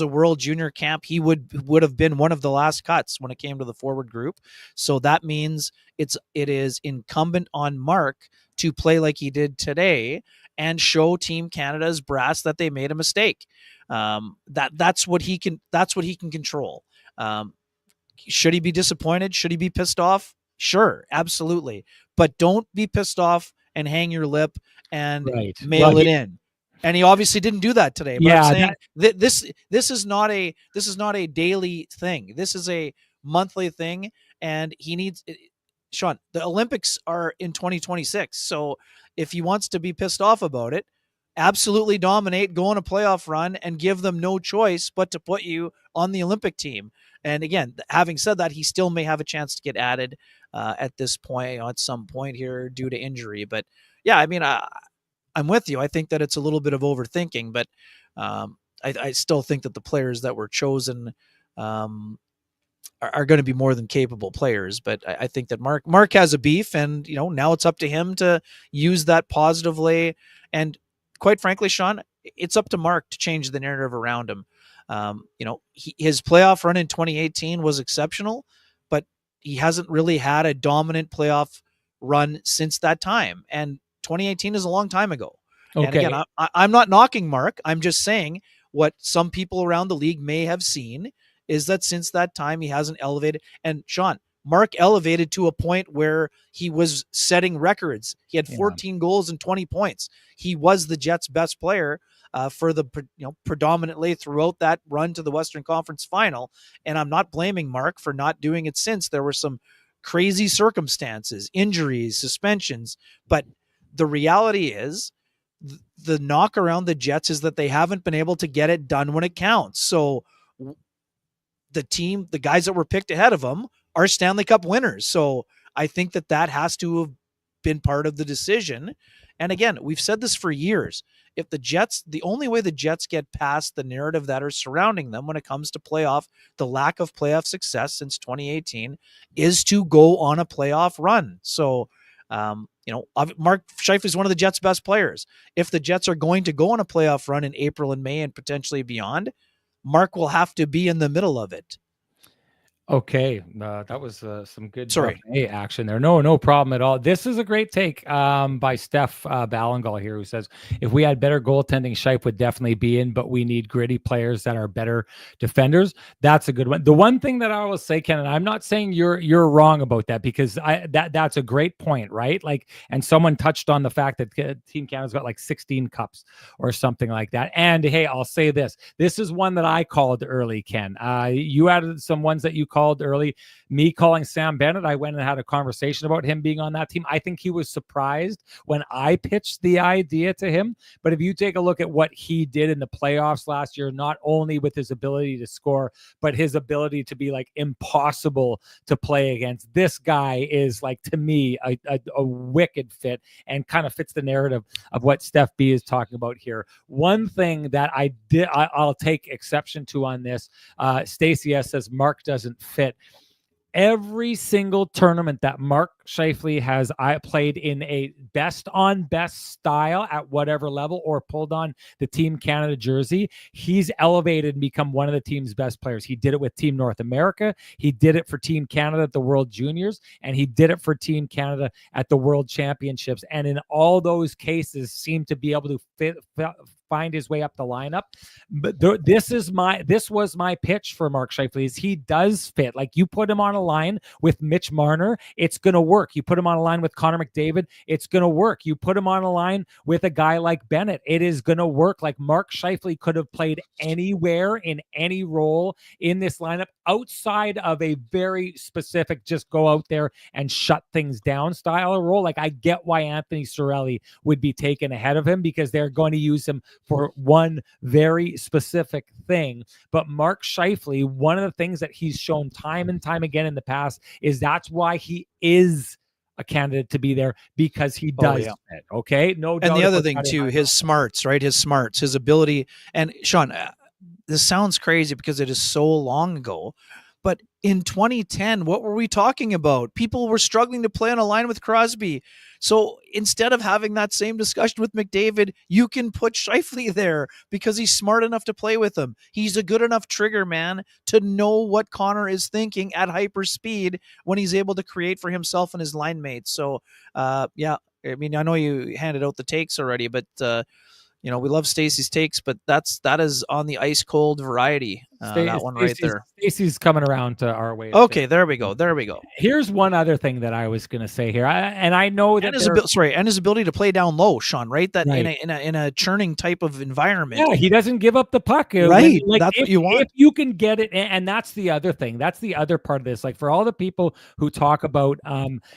World Junior camp, he would have been one of the last cuts when it came to the forward group. So that means it is incumbent on Mark to play like he did today and show Team Canada's brass that they made a mistake. That's what he can control. Should he be disappointed? Should he be pissed off? Sure, absolutely. But don't be pissed off and hang your lip and mail it in. And he obviously didn't do that today. But I'm saying this is not a daily thing. This is a monthly thing, and he needs. Sean, the Olympics are in 2026, so if he wants to be pissed off about it, absolutely dominate, go on a playoff run, and give them no choice but to put you on the Olympic team. And again, having said that, he still may have a chance to get added at this point, at some point here, due to injury. But yeah, I mean, I'm with you. I think that it's a little bit of overthinking, but I still think that the players that were chosen are going to be more than capable players. But I think that Mark has a beef, and now it's up to him to use that positively. And quite frankly, Sean, it's up to Mark to change the narrative around him. His playoff run in 2018 was exceptional, but he hasn't really had a dominant playoff run since that time. And 2018 is a long time ago. Okay. And again, I'm not knocking Mark. I'm just saying what some people around the league may have seen is that since that time, he hasn't elevated. And Sean, Mark elevated to a point where he was setting records. He had 14 goals and 20 points. He was the Jets' best player for the predominantly throughout that run to the Western Conference Final. And I'm not blaming Mark for not doing it since. There were some crazy circumstances, injuries, suspensions. But the reality is the knock around the Jets is that they haven't been able to get it done when it counts. So the guys that were picked ahead of them are Stanley Cup winners. So I think that has to have been part of the decision. And again, we've said this for years. If the only way the Jets get past the narrative that are surrounding them when it comes to the lack of playoff success since 2018 is to go on a playoff run. So, Mark Scheifele is one of the Jets' best players. If the Jets are going to go on a playoff run in April and May and potentially beyond, Mark will have to be in the middle of it.
Okay, that was some good
Sorry.
buffet action there. No problem at all. This is a great take by Steph Ballingal here, who says, if we had better goaltending, Scheifele would definitely be in, but we need gritty players that are better defenders. That's a good one. The one thing that I will say, Ken, and I'm not saying you're wrong about that, because that's a great point, right? Like, and someone touched on the fact that Team Canada's got like 16 cups or something like that. And hey, I'll say this. This is one that I called early, Ken. You added some ones that you called early. Me calling Sam Bennett, I went and had a conversation about him being on that team. I think he was surprised when I pitched the idea to him. But if you take a look at what he did in the playoffs last year, not only with his ability to score, but his ability to be like impossible to play against, this guy is like, to me, a wicked fit and kind of fits the narrative of what Steph B is talking about here. One thing that I'll take exception to on this, Stacey S says Mark doesn't fit. Every single tournament that Mark Scheifele has played in a best on best style at whatever level, or pulled on the Team Canada jersey, he's elevated and become one of the team's best players. He did it with Team North America. He did it for Team Canada at the World Juniors, and he did it for Team Canada at the World Championships. And in all those cases, seemed to be able to find his way up the lineup. But this was my pitch for Mark Scheifele, is he does fit. Like, you put him on a line with Mitch Marner, it's going to work. You put him on a line with Connor McDavid, it's going to work. You put him on a line with a guy like Bennett, it is going to work. Like, Mark Scheifele could have played anywhere in any role in this lineup, outside of a very specific, just go out there and shut things down style of role. Like, I get why Anthony Cirelli would be taken ahead of him, because they're going to use him for one very specific thing. But Mark Scheifele, one of the things that he's shown time and time again in the past is that's why he is a candidate to be there, because he does fit. Okay, no doubt.
And the other thing too, his smarts, right? His smarts, his ability. And Sean, this sounds crazy because it is so long ago, but in 2010, what were we talking about? People were struggling to play on a line with Crosby. So instead of having that same discussion with McDavid, you can put Scheifele there because he's smart enough to play with him. He's a good enough trigger man to know what Connor is thinking at hyper speed when he's able to create for himself and his line mates. So, yeah, I mean, I know you handed out the takes already, but you know, we love Stacey's takes, but that is on the ice cold variety. That one right there.
Stacey's coming around to our way.
Okay, there we go. There we go.
Here's one other thing that I was going to say here, I know that
and his ability to play down low, Sean. Right, that right. In a churning type of environment.
Yeah, he doesn't give up the puck.
Right, like, that's what you want.
If you can get it, and that's the other thing. That's the other part of this. Like, for all the people who talk about,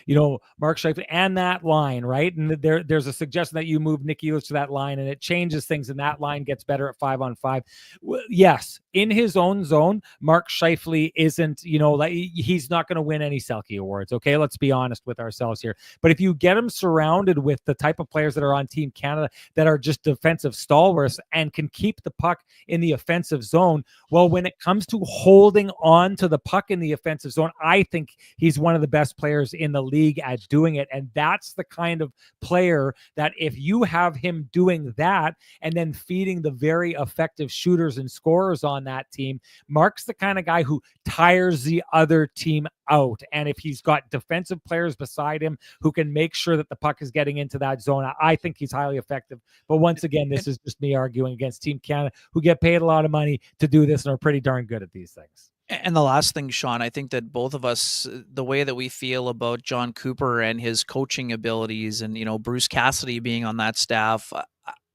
you know, Mark Scheifele and that line, right? And there's a suggestion that you move Nick Ehlers to that line, and it changes things, and that line gets better at 5-on-5. Well, yes, in his own zone, Mark Scheifele isn't, you know, like, he's not going to win any Selke awards. Okay, let's be honest with ourselves here. But if you get him surrounded with the type of players that are on Team Canada that are just defensive stalwarts and can keep the puck in the offensive zone, well, when it comes to holding on to the puck in the offensive zone, I think he's one of the best players in the league at doing it. And that's the kind of player that, if you have him doing that and then feeding the very effective shooters and scorers on that team, Mark's the kind of guy who tires the other team out. And if he's got defensive players beside him who can make sure that the puck is getting into that zone, I think he's highly effective. But once again, this is just me arguing against Team Canada, who get paid a lot of money to do this and are pretty darn good at these things.
And the last thing, Sean, I think that both of us, the way that we feel about John Cooper and his coaching abilities, and, you know, Bruce Cassidy being on that staff,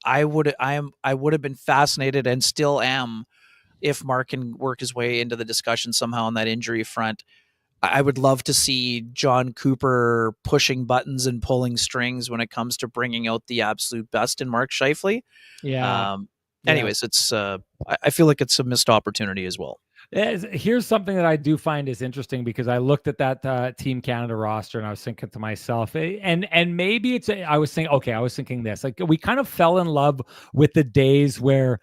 I would have been fascinated, and still am, if Mark can work his way into the discussion somehow on that injury front. I would love to see John Cooper pushing buttons and pulling strings when it comes to bringing out the absolute best in Mark Scheifele.
Yeah.
Anyways, it's I feel like it's a missed opportunity as well.
Here's something that I do find is interesting, because I looked at that Team Canada roster and I was thinking to myself, and maybe I was thinking this, like, we kind of fell in love with the days where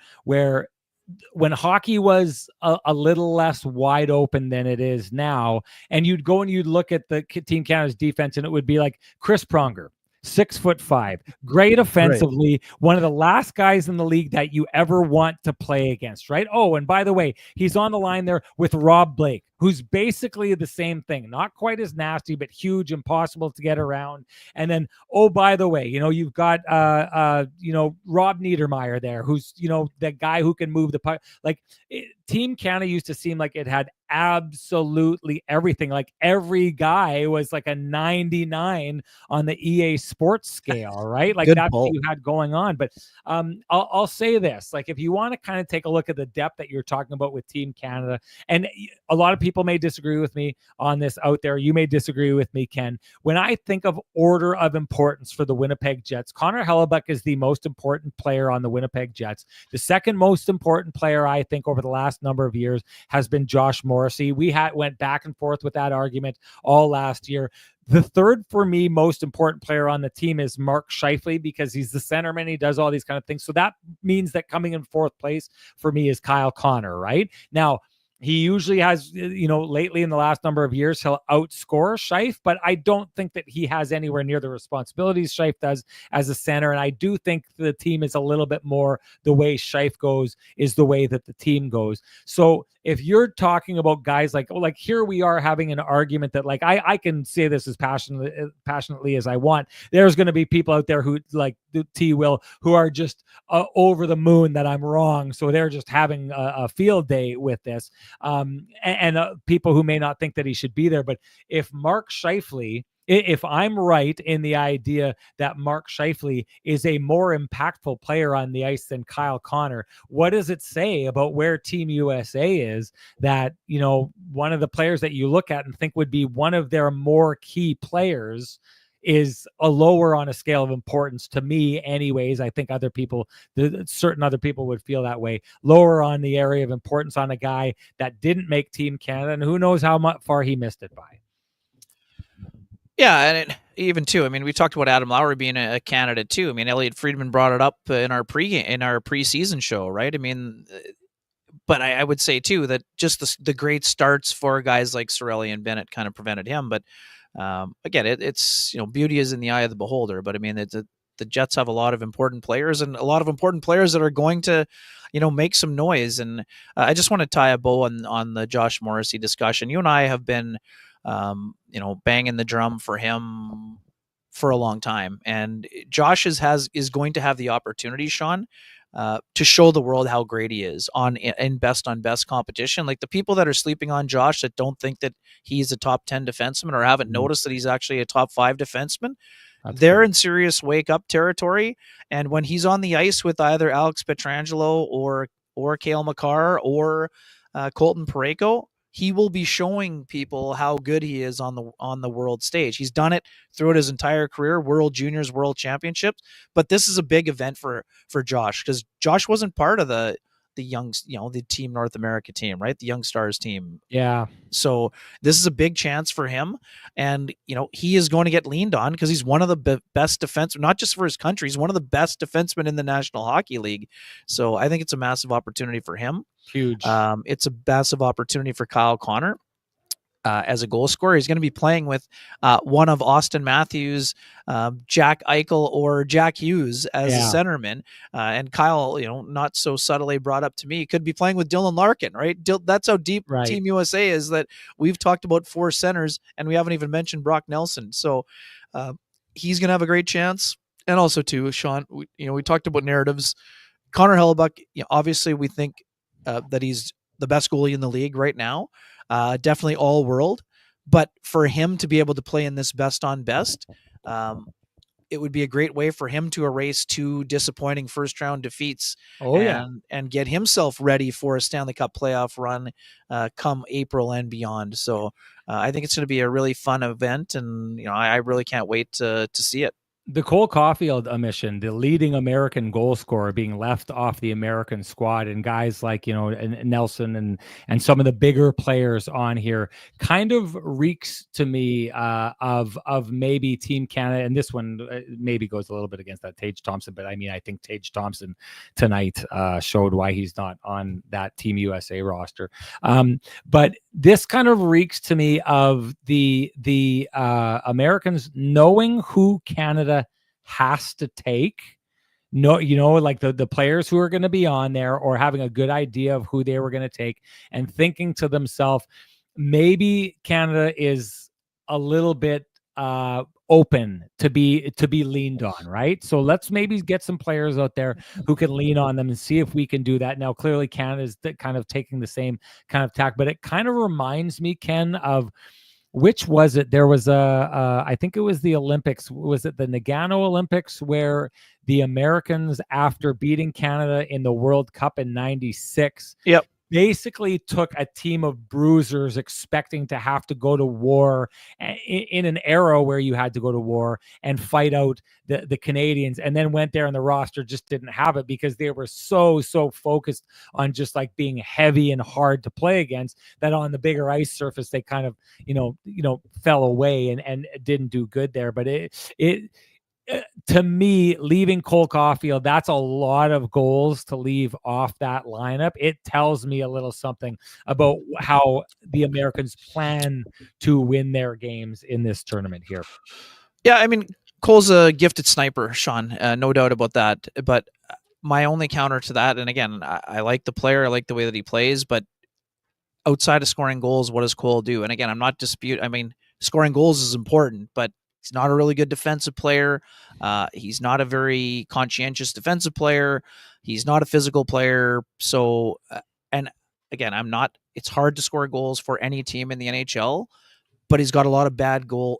when hockey was a little less wide open than it is now, and you'd go and you'd look at the Team Canada's defense, and it would be like Chris Pronger, 6'5", great offensively, one of the last guys in the league that you ever want to play against, right? Oh, and by the way, he's on the line there with Rob Blake, who's basically the same thing, not quite as nasty, but huge, impossible to get around. And then, oh, by the way, you've got Rob Niedermeyer there, who's the guy who can move the puck. Like Team Canada used to seem like it had absolutely everything. Like every guy was like a 99 on the EA Sports scale, right? Like that's what you had going on. But I'll say this: like if you want to kind of take a look at the depth that you're talking about with Team Canada, and a lot of people may disagree with me on this out there. You may disagree with me, Ken. When I think of order of importance for the Winnipeg Jets, Connor Hellebuyck is the most important player on the Winnipeg Jets. The second most important player, I think, over the last number of years has been Josh Morrissey. We went back and forth with that argument all last year. The third, for me, most important player on the team is Mark Scheifele, because he's the centerman. He does all these kind of things. So that means that coming in fourth place for me is Kyle Connor, right? Now, he usually has, lately in the last number of years, he'll outscore Scheif, but I don't think that he has anywhere near the responsibilities Scheif does as a center. And I do think the team is a little bit more the way Scheif goes is the way that the team goes. So if you're talking about guys like here we are having an argument that like I can say this as passionately as I want. There's going to be people out there who like T Will who are just over the moon that I'm wrong. So they're just having a field day with this. And people who may not think that he should be there. But if Mark Scheifele, if I'm right in the idea that Mark Scheifele is a more impactful player on the ice than Kyle Connor, what does it say about where Team USA is that, one of the players that you look at and think would be one of their more key players is a lower on a scale of importance to me anyways. I think certain other people would feel that way. Lower on the area of importance on a guy that didn't make Team Canada, and who knows how far he missed it by.
Yeah, and even too, I mean, we talked about Adam Lowry being a candidate too. I mean, Elliot Friedman brought it up in our preseason show, right? I mean, but I would say too that just the great starts for guys like Cirelli and Bennett kind of prevented him. But again, it's beauty is in the eye of the beholder. But I mean, the Jets have a lot of important players and a lot of important players that are going to, make some noise. And I just want to tie a bow on the Josh Morrissey discussion. You and I have been, banging the drum for him for a long time, and Josh is going to have the opportunity, Sean, to show the world how great he is in best on best competition. Like the people that are sleeping on Josh that don't think that he's a top 10 defenseman or haven't noticed that he's actually a top 5 defenseman, they're in serious wake up territory. And when he's on the ice with either Alex Pietrangelo or Cale Makar or Colton Parayko, he will be showing people how good he is on the world stage. He's done it throughout his entire career, World Juniors, World Championships. But this is a big event for Josh, because Josh wasn't part of the young, the Team North America team, right? The Young Stars team.
Yeah.
So this is a big chance for him. And, he is going to get leaned on because he's one of the best defensemen, not just for his country. He's one of the best defensemen in the National Hockey League. So I think it's a massive opportunity for him.
Huge.
It's a massive opportunity for Kyle Connor. As a goal scorer, he's going to be playing with one of Austin Matthews, Jack Eichel, or Jack Hughes as a centerman. And Kyle, not so subtly brought up to me, could be playing with Dylan Larkin, right? That's how deep Team USA is, that we've talked about 4 centers and we haven't even mentioned Brock Nelson. So he's going to have a great chance. And also too, Sean, we talked about narratives. Connor Hellebuyck, obviously we think that he's the best goalie in the league right now. Definitely all world, but for him to be able to play in this best on best, it would be a great way for him to erase 2 disappointing first round defeats and get himself ready for a Stanley Cup playoff run come April and beyond. So I think it's going to be a really fun event, and I really can't wait to see it.
The Cole Caufield omission, the leading American goal scorer being left off the American squad, and guys like, Nelson and some of the bigger players on here kind of reeks to me of maybe Team Canada. And this one maybe goes a little bit against that Tage Thompson, but I mean, I think Tage Thompson tonight showed why he's not on that Team USA roster. But this kind of reeks to me of the Americans knowing who Canada has to take. No, like the players who are going to be on there, or having a good idea of who they were going to take, and thinking to themselves, maybe Canada is a little bit open to be leaned on, right? So let's maybe get some players out there who can lean on them and see if we can do that. Now, clearly Canada is kind of taking the same kind of tack, but it kind of reminds me, Ken, of, which was it? There was I think it was the Olympics. Was it the Nagano Olympics, where the Americans, after beating Canada in the World Cup in '96,
Yep,
basically took a team of bruisers expecting to have to go to war in an era where you had to go to war and fight out the Canadians, and then went there and the roster just didn't have it because they were so focused on just like being heavy and hard to play against, that on the bigger ice surface they kind of fell away and didn't do good there. But it to me, leaving Cole Caufield, that's a lot of goals to leave off that lineup. It tells me a little something about how the Americans plan to win their games in this tournament here.
Yeah, I mean, Cole's a gifted sniper, Sean, no doubt about that. But my only counter to that, and again, I like the player, I like the way that he plays, but outside of scoring goals, what does Cole do? And again, I'm not disputing. I mean, scoring goals is important, but he's not a really good defensive player. He's not a very conscientious defensive player. He's not a physical player. So, and again, it's hard to score goals for any team in the NHL, but he's got a lot of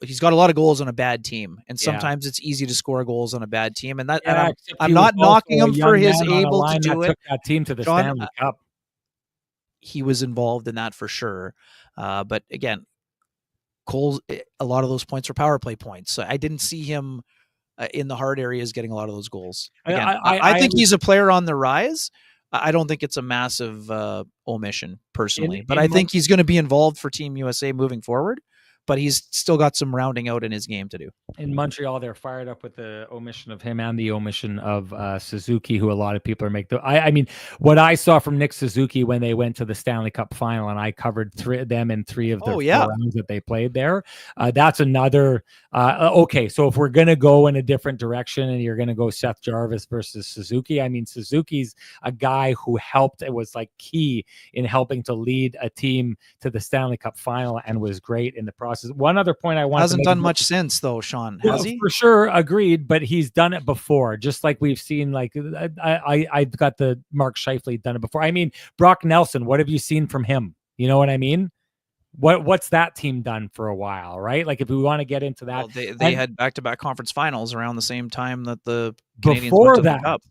He's got a lot of goals on a bad team. And sometimes it's easy to score goals on a bad team. And I'm not knocking him for his able to do it.
Took that team to the Stanley Cup.
He was involved in that for sure. But again, Cole, a lot of those points were power play points. So I didn't see him in the hard areas getting a lot of those goals. Again, I think he's a player on the rise. I don't think it's a massive omission personally, but I think he's going to be involved for Team USA moving forward. But he's still got some rounding out in his game to do.
In Montreal, they're fired up with the omission of him and the omission of Suzuki, who a lot of people are making. I mean, what I saw from Nick Suzuki when they went to the Stanley Cup final, and I covered three of the 4 rounds that they played there. That's another. Okay, so if we're going to go in a different direction and you're going to go Seth Jarvis versus Suzuki, I mean, Suzuki's a guy who helped. It was like key in helping to lead a team to the Stanley Cup final and was great in the process. One other point I want
hasn't done much since though, Sean. Has he?
For sure, agreed. But he's done it before, just like we've seen. Like I got the Mark Scheifele done it before. I mean, Brock Nelson. What have you seen from him? You know what I mean? What's that team done for a while, right? Like if we want to get into that,
well, they had back-to-back conference finals around the same time that the Canadians went to the Cup.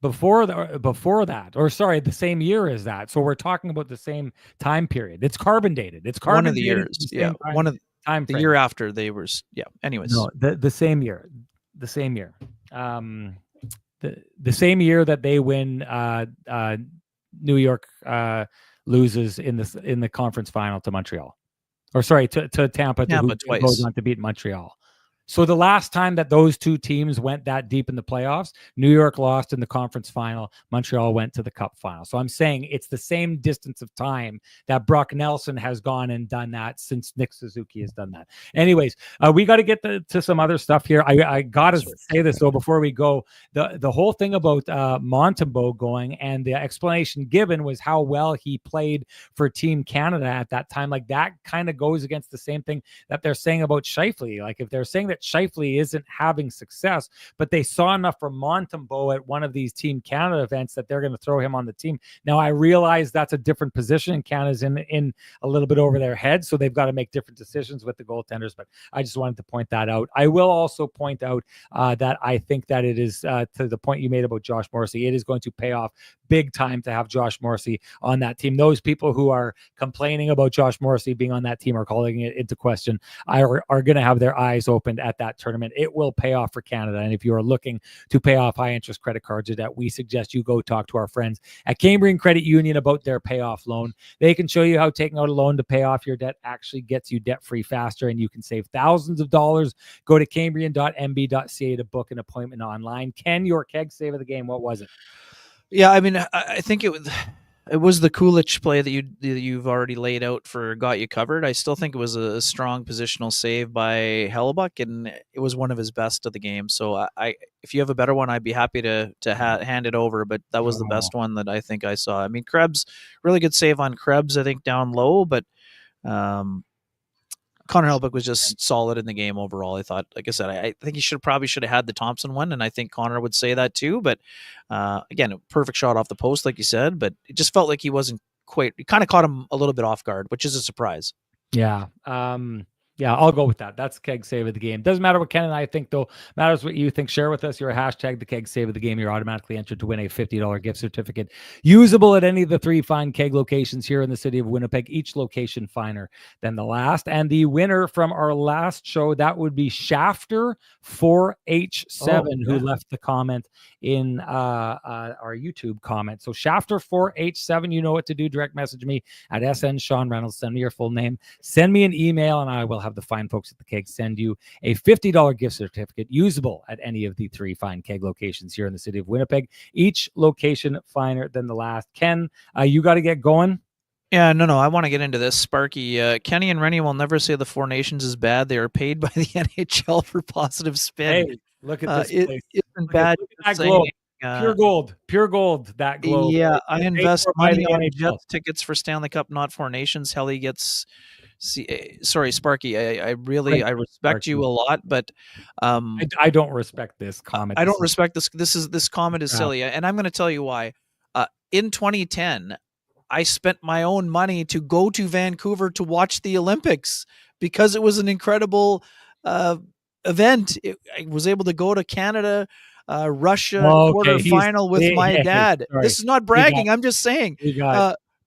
Before that, or sorry, the same year as that. So we're talking about the same time period. It's carbon dated. It's carbon
one of the years. Yeah, one of the time. The year after they were. Yeah. Anyways,
no, the same year. The same year. The same year that they win. New York loses in the conference final to Montreal, or sorry, to Tampa. Who
twice.
Goes on to beat Montreal. So the last time that those two teams went that deep in the playoffs, New York lost in the conference final. Montreal went to the Cup final. So I'm saying it's the same distance of time that Brock Nelson has gone and done that since Nick Suzuki has done that. Anyways, we got to get to some other stuff here. I got to say this, though, before we go. The whole thing about Montembeault going, and the explanation given was how well he played for Team Canada at that time. Like that kind of goes against the same thing that they're saying about Scheifele. Like if they're saying that Scheifele isn't having success, but they saw enough from Montembeault at one of these Team Canada events that they're going to throw him on the team. Now, I realize that's a different position. Canada's in a little bit over their head, so they've got to make different decisions with the goaltenders, but I just wanted to point that out. I will also point out that I think that it is, to the point you made about Josh Morrissey, it is going to pay off big time to have Josh Morrissey on that team. Those people who are complaining about Josh Morrissey being on that team or calling it into question are going to have their eyes opened at that tournament. It will pay off for Canada. And if you are looking to pay off high interest credit cards or debt, we suggest you go talk to our friends at Cambrian Credit Union about their payoff loan. They can show you how taking out a loan to pay off your debt actually gets you debt free faster, and you can save thousands of dollars. Go to cambrian.mb.ca to book an appointment online. Ken, your keg save of the game, what was it?
Yeah, I mean, I think it was It was the Kulich play that you've already laid out for got you covered. I still think it was a strong positional save by Hellebuyck, and it was one of his best of the game. So if you have a better one, I'd be happy to hand it over. But that was the best one that I think I saw. I mean, Krebs, really good save on Krebs, I think down low, but Connor Hellebuyck was just solid in the game overall. I thought, like I said, I think he should have had the Thompson one, and I think Connor would say that too. But again, a perfect shot off the post, like you said, but it just felt like he wasn't quite. It kind of caught him a little bit off guard, which is a surprise.
Yeah. Yeah, I'll go with that. That's Keg save of the game. Doesn't matter what Ken and I think, though. Matters what you think. Share with us your hashtag, the Keg save of the game. You're automatically entered to win a $50 gift certificate usable at any of the 3 fine Keg locations here in the city of Winnipeg. Each location finer than the last. And the winner from our last show, that would be Shafter 4H7, who left the comment in our YouTube comment. So Shafter 4H7, you know what to do. Direct message me at SN Sean Reynolds. Send me your full name. Send me an email, and I will have the fine folks at the Keg send you a $50 gift certificate usable at any of the 3 fine Keg locations here in the city of Winnipeg. Each location finer than the last. Ken, you got to get going.
Yeah, no. I want to get into this. Sparky, Kenny and Renny will never say the 4 Nations is bad. They are paid by the NHL for positive spin.
Hey, look at this place.
It isn't bad.
Look at that globe. Pure gold, that globe.
Yeah, I invest money on Jets tickets for Stanley Cup, not 4 Nations. Helly gets... sorry, Sparky. I respect you a lot, but
I don't respect this comment.
I don't respect this. This comment is silly, and I'm going to tell you why. In 2010, I spent my own money to go to Vancouver to watch the Olympics because it was an incredible event. I was able to go to Canada, Russia quarterfinal with my dad.
Sorry.
This is not bragging. I'm just saying.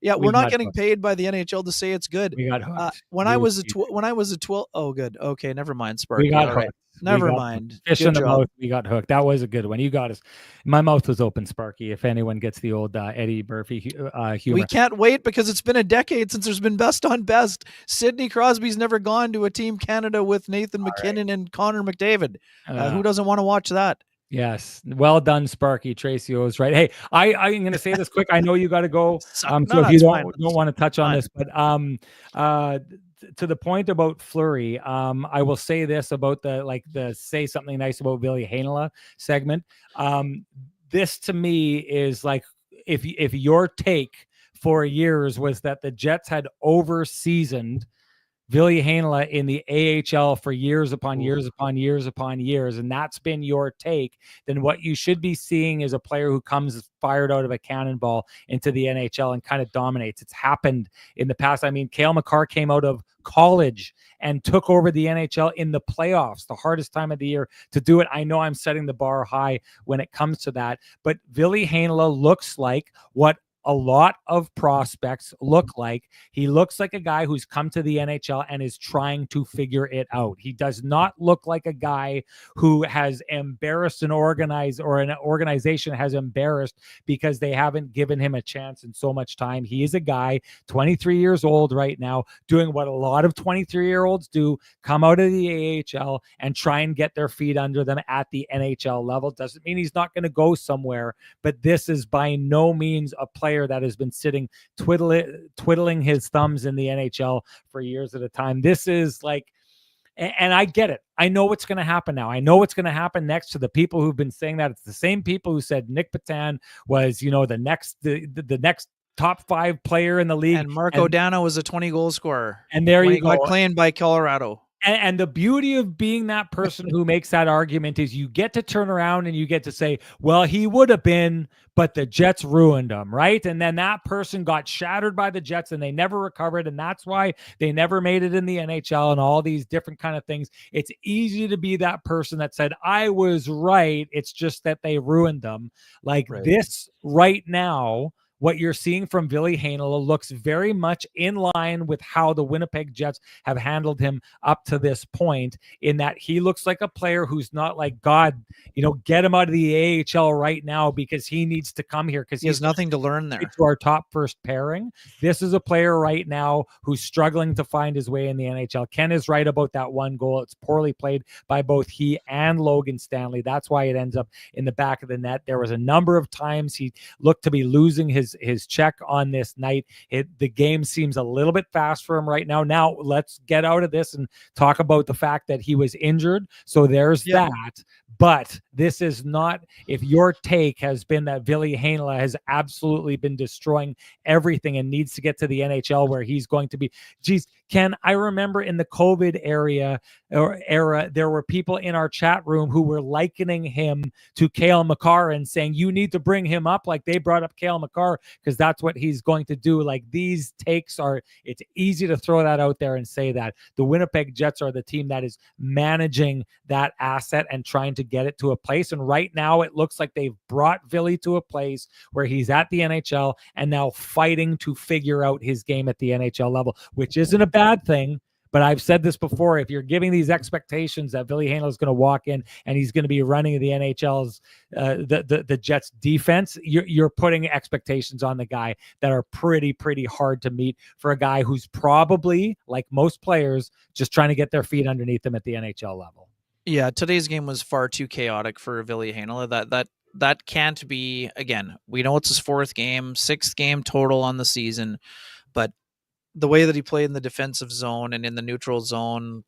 Yeah,
we're not getting paid by the NHL to say it's good.
We got hooked.
When I was a 12. Oh, good. Okay, never mind, Sparky.
We got
All
hooked.
right. Never mind.
Fish in the mouth. We got hooked. That was a good one. You got us. My mouth was open, Sparky. If anyone gets the old Eddie Murphy humor,
we can't wait because it's been a decade since there's been best on best. Sidney Crosby's never gone to a Team Canada with Nathan McKinnon and Connor McDavid. Who doesn't want to watch that?
Yes. Well done, Sparky. Tracy O's right. Hey, I'm going to say this quick. I know you got to go. So if you don't want to touch on this, but to the point about Fleury, I will say this about the say something nice about Ville Heinola segment. This to me is like, if your take for years was that the Jets had over-seasoned Ville Heinola in the AHL for years upon years upon years upon years, and that's been your take, then what you should be seeing is a player who comes fired out of a cannonball into the NHL and kind of dominates. It's happened in the past. I mean, Cale Makar came out of college and took over the NHL in the playoffs, the hardest time of the year to do it. I know I'm setting the bar high when it comes to that, but Ville Heinola looks like what a lot of prospects look like. He looks like a guy who's come to the NHL and is trying to figure it out. He does not look like a guy who has embarrassed an organization has embarrassed because they haven't given him a chance in so much time. He is a guy, 23 years old right now, doing what a lot of 23-year-olds do, come out of the AHL and try and get their feet under them at the NHL level. Doesn't mean he's not going to go somewhere, but this is by no means a player that has been sitting twiddling his thumbs in the NHL for years at a time. This is like, and I get it. I know what's going to happen now. I know what's going to happen next to the people who've been saying that. It's the same people who said Nick Petan was, the next top 5 player in the league.
And Marco Dano was a 20-goal scorer.
And there you go.
Got claimed by Colorado.
And the beauty of being that person who makes that argument is you get to turn around and you get to say, well, he would have been, but the Jets ruined him, right? And then that person got shattered by the Jets and they never recovered. And that's why they never made it in the NHL and all these different kind of things. It's easy to be that person that said, I was right. It's just that they ruined them. This right now, what you're seeing from Ville Heinola looks very much in line with how the Winnipeg Jets have handled him up to this point, in that he looks like a player who's not like, God, get him out of the AHL right now because he needs to come here because
he has nothing to learn there.
To our top first pairing. This is a player right now who's struggling to find his way in the NHL. Ken is right about that one goal. It's poorly played by both he and Logan Stanley. That's why it ends up in the back of the net. There was a number of times he looked to be losing his his check on this night. The game seems a little bit fast for him right now. Now let's get out of this and talk about the fact that he was injured. So there's that. But this is not, if your take has been that Ville Heinola has absolutely been destroying everything and needs to get to the NHL where he's going to be. Geez, Ken, I remember in the COVID era, there were people in our chat room who were likening him to Cale Makar and saying, you need to bring him up like they brought up Cale Makar because that's what he's going to do. Like, these takes are, it's easy to throw that out there and say that. The Winnipeg Jets are the team that is managing that asset and trying to get it to a place. And right now it looks like they've brought Ville to a place where he's at the NHL and now fighting to figure out his game at the NHL level, which isn't a bad thing. But I've said this before, if you're giving these expectations that Ville Heinola is going to walk in and he's going to be running the NHL's, the Jets defense, you're putting expectations on the guy that are pretty hard to meet for a guy who's probably, like most players, just trying to get their feet underneath them at the NHL level.
Yeah, today's game was far too chaotic for Ville Heinola. That can't be. Again, we know it's his 4th game, 6th game total on the season, but the way that he played in the defensive zone and in the neutral zone,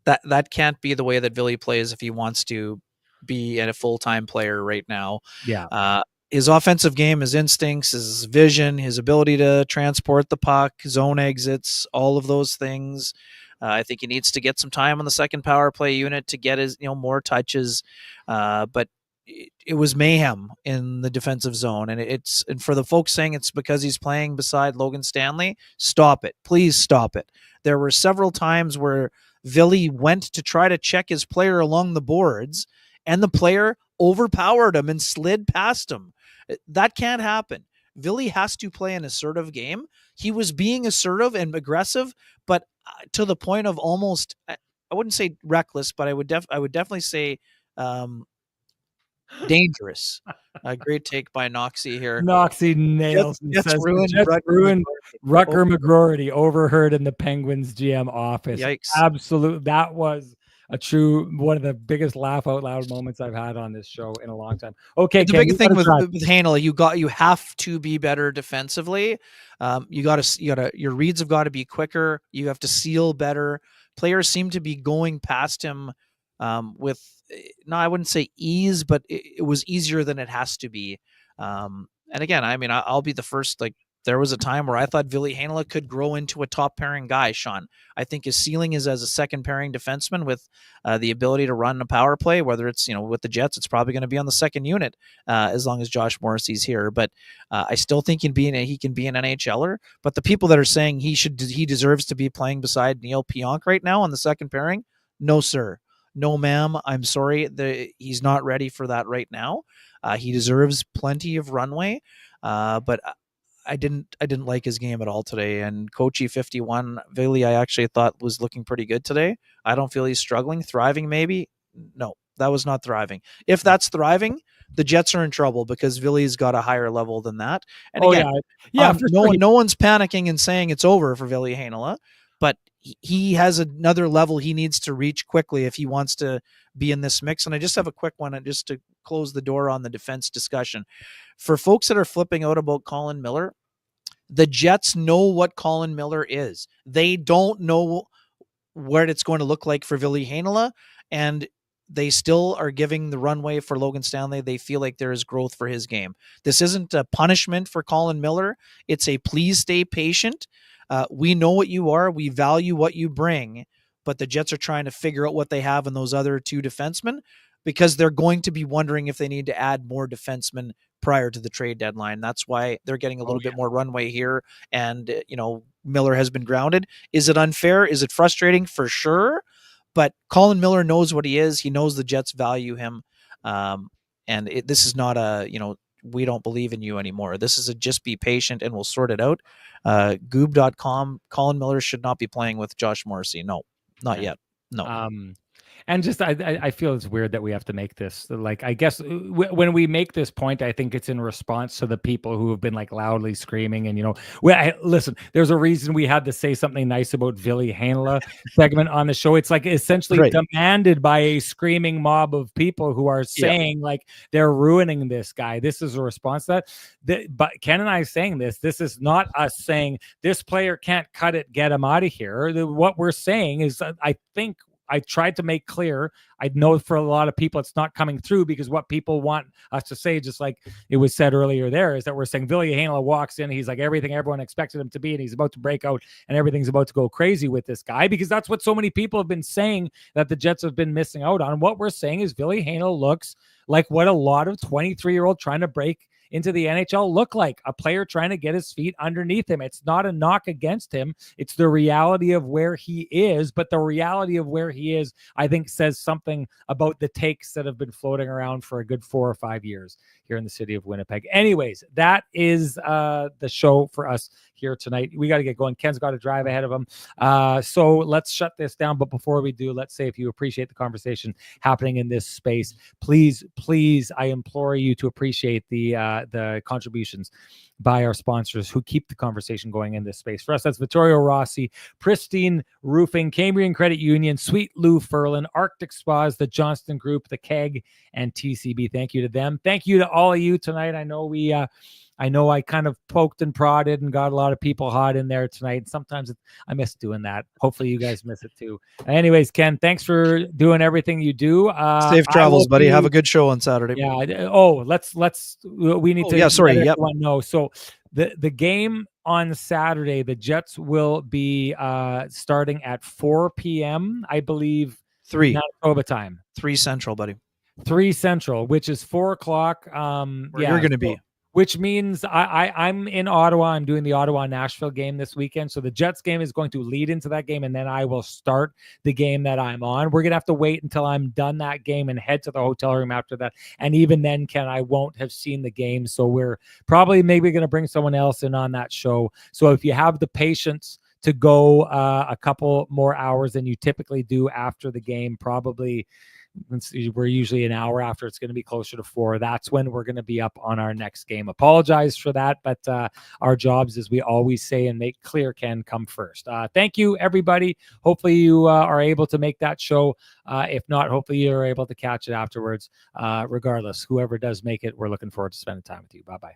that can't be the way that Ville plays if he wants to be a full-time player right now.
Yeah.
His offensive game, his instincts, his vision, his ability to transport the puck, zone exits, all of those things. I think he needs to get some time on the second power play unit to get his, more touches. But it was mayhem in the defensive zone, and for the folks saying it's because he's playing beside Logan Stanley, stop it. Please stop it. There were several times where Ville went to try to check his player along the boards, and the player overpowered him and slid past him. That can't happen. Ville has to play an assertive game. He was being assertive and aggressive, but to the point of almost, I wouldn't say reckless, but I would definitely say dangerous. A great take by Noxie here.
Noxie nails.
Jets ruined
Rutger McGroarty, overheard in the Penguins GM office.
Yikes.
Absolutely. That was one of the biggest laugh out loud moments I've had on this show in a long time. Okay.
The big thing with Heinola, you have to be better defensively. Your reads have got to be quicker. You have to seal better. Players seem to be going past him with, no, I wouldn't say ease, but it was easier than it has to be. And again, I mean, I'll be the first, like, there was a time where I thought Ville Heinola could grow into a top pairing guy, Sean. I think his ceiling is as a second pairing defenseman with the ability to run a power play, whether it's, with the Jets, it's probably going to be on the second unit as long as Josh Morrissey's here. But I still think he can be an NHLer. But the people that are saying he deserves to be playing beside Neil Pionk right now on the second pairing, no, sir. No, ma'am. I'm sorry. He's not ready for that right now. He deserves plenty of runway. But I didn't like his game at all today. And Coachy 51, Ville, I actually thought was looking pretty good today. I don't feel he's struggling. Thriving, maybe? No, that was not thriving. If that's thriving, the Jets are in trouble because Ville's got a higher level than that. And again, no one's panicking and saying it's over for Ville Heinola, but he has another level he needs to reach quickly if he wants to be in this mix. And I just have a quick one just to close the door on the defense discussion. For folks that are flipping out about Colin Miller, the Jets know what Colin Miller is. They don't know what it's going to look like for Ville Heinola, and they still are giving the runway for Logan Stanley. They feel like there is growth for his game. This isn't a punishment for Colin Miller. It's a please stay patient. We know what you are. We value what you bring, but the Jets are trying to figure out what they have in those other two defensemen because they're going to be wondering if they need to add more defensemen prior to the trade deadline. That's why they're getting a little bit more runway here. And, Miller has been grounded. Is it unfair? Is it frustrating? For sure. But Colin Miller knows what he is. He knows the Jets value him. This is not we don't believe in you anymore. This is just be patient and we'll sort it out. Goob.com, Colin Miller should not be playing with Josh Morrissey. No, not yet. No.
And just I feel it's weird that we have to make this, like, I guess when we make this point, I think it's in response to the people who have been like loudly screaming. And listen, there's a reason we had to say something nice about Ville Heinola segment on the show. It's like essentially
Right.
demanded by a screaming mob of people who are saying like they're ruining this guy. This is a response to that. But Ken and I saying this is not us saying this player can't cut it, get him out of here. What we're saying is, I think I tried to make clear. I know for a lot of people it's not coming through, because what people want us to say, just like it was said earlier there, is that we're saying Ville Heinola walks in, he's like everything everyone expected him to be, and he's about to break out and everything's about to go crazy with this guy, because that's what so many people have been saying that the Jets have been missing out on. What we're saying is Ville Heinola looks like what a lot of 23-year-old trying to break into the NHL look like, a player trying to get his feet underneath him. It's not a knock against him. It's the reality of where he is. But the reality of where he is, I think, says something about the takes that have been floating around for a good 4 or 5 years here in the city of Winnipeg. Anyways, that is the show for us here tonight. We got to get going. Ken's got to drive ahead of him. So let's shut this down. But before we do, let's say if you appreciate the conversation happening in this space, please, I implore you to appreciate the contributions by our sponsors who keep the conversation going in this space. For us, that's Vittorio Rossi, Pristine Roofing, Cambrian Credit Union, Sweet Lou Furlan, Arctic Spas, the Johnston Group, the Keg, and TCB. Thank you to them. Thank you to all of you tonight. I know I kind of poked and prodded and got a lot of people hot in there tonight. Sometimes I miss doing that. Hopefully you guys miss it too. Anyways, Ken, thanks for doing everything you do.
Safe travels, buddy. Have a good show on Saturday.
Yeah. We need to
let
everyone know. So the game on Saturday, the Jets will be starting at 4 p.m. I believe
3
Manitoba time.
3 Central, buddy.
3 Central, which is 4 o'clock.
You're going to be.
Which means I'm in Ottawa. I'm doing the Ottawa-Nashville game this weekend. So the Jets game is going to lead into that game, and then I will start the game that I'm on. We're going to have to wait until I'm done that game and head to the hotel room after that. And even then, Ken, I won't have seen the game. So we're probably maybe going to bring someone else in on that show. So if you have the patience to go a couple more hours than you typically do after the game, probably we're usually an hour after, it's going to be closer to 4. That's when we're going to be up on our next game. Apologize for that, but our jobs, as we always say and make clear, can come first. Thank you, everybody. Hopefully you are able to make that show. If not, hopefully you're able to catch it afterwards. Regardless, whoever does make it, we're looking forward to spending time with you. Bye-bye.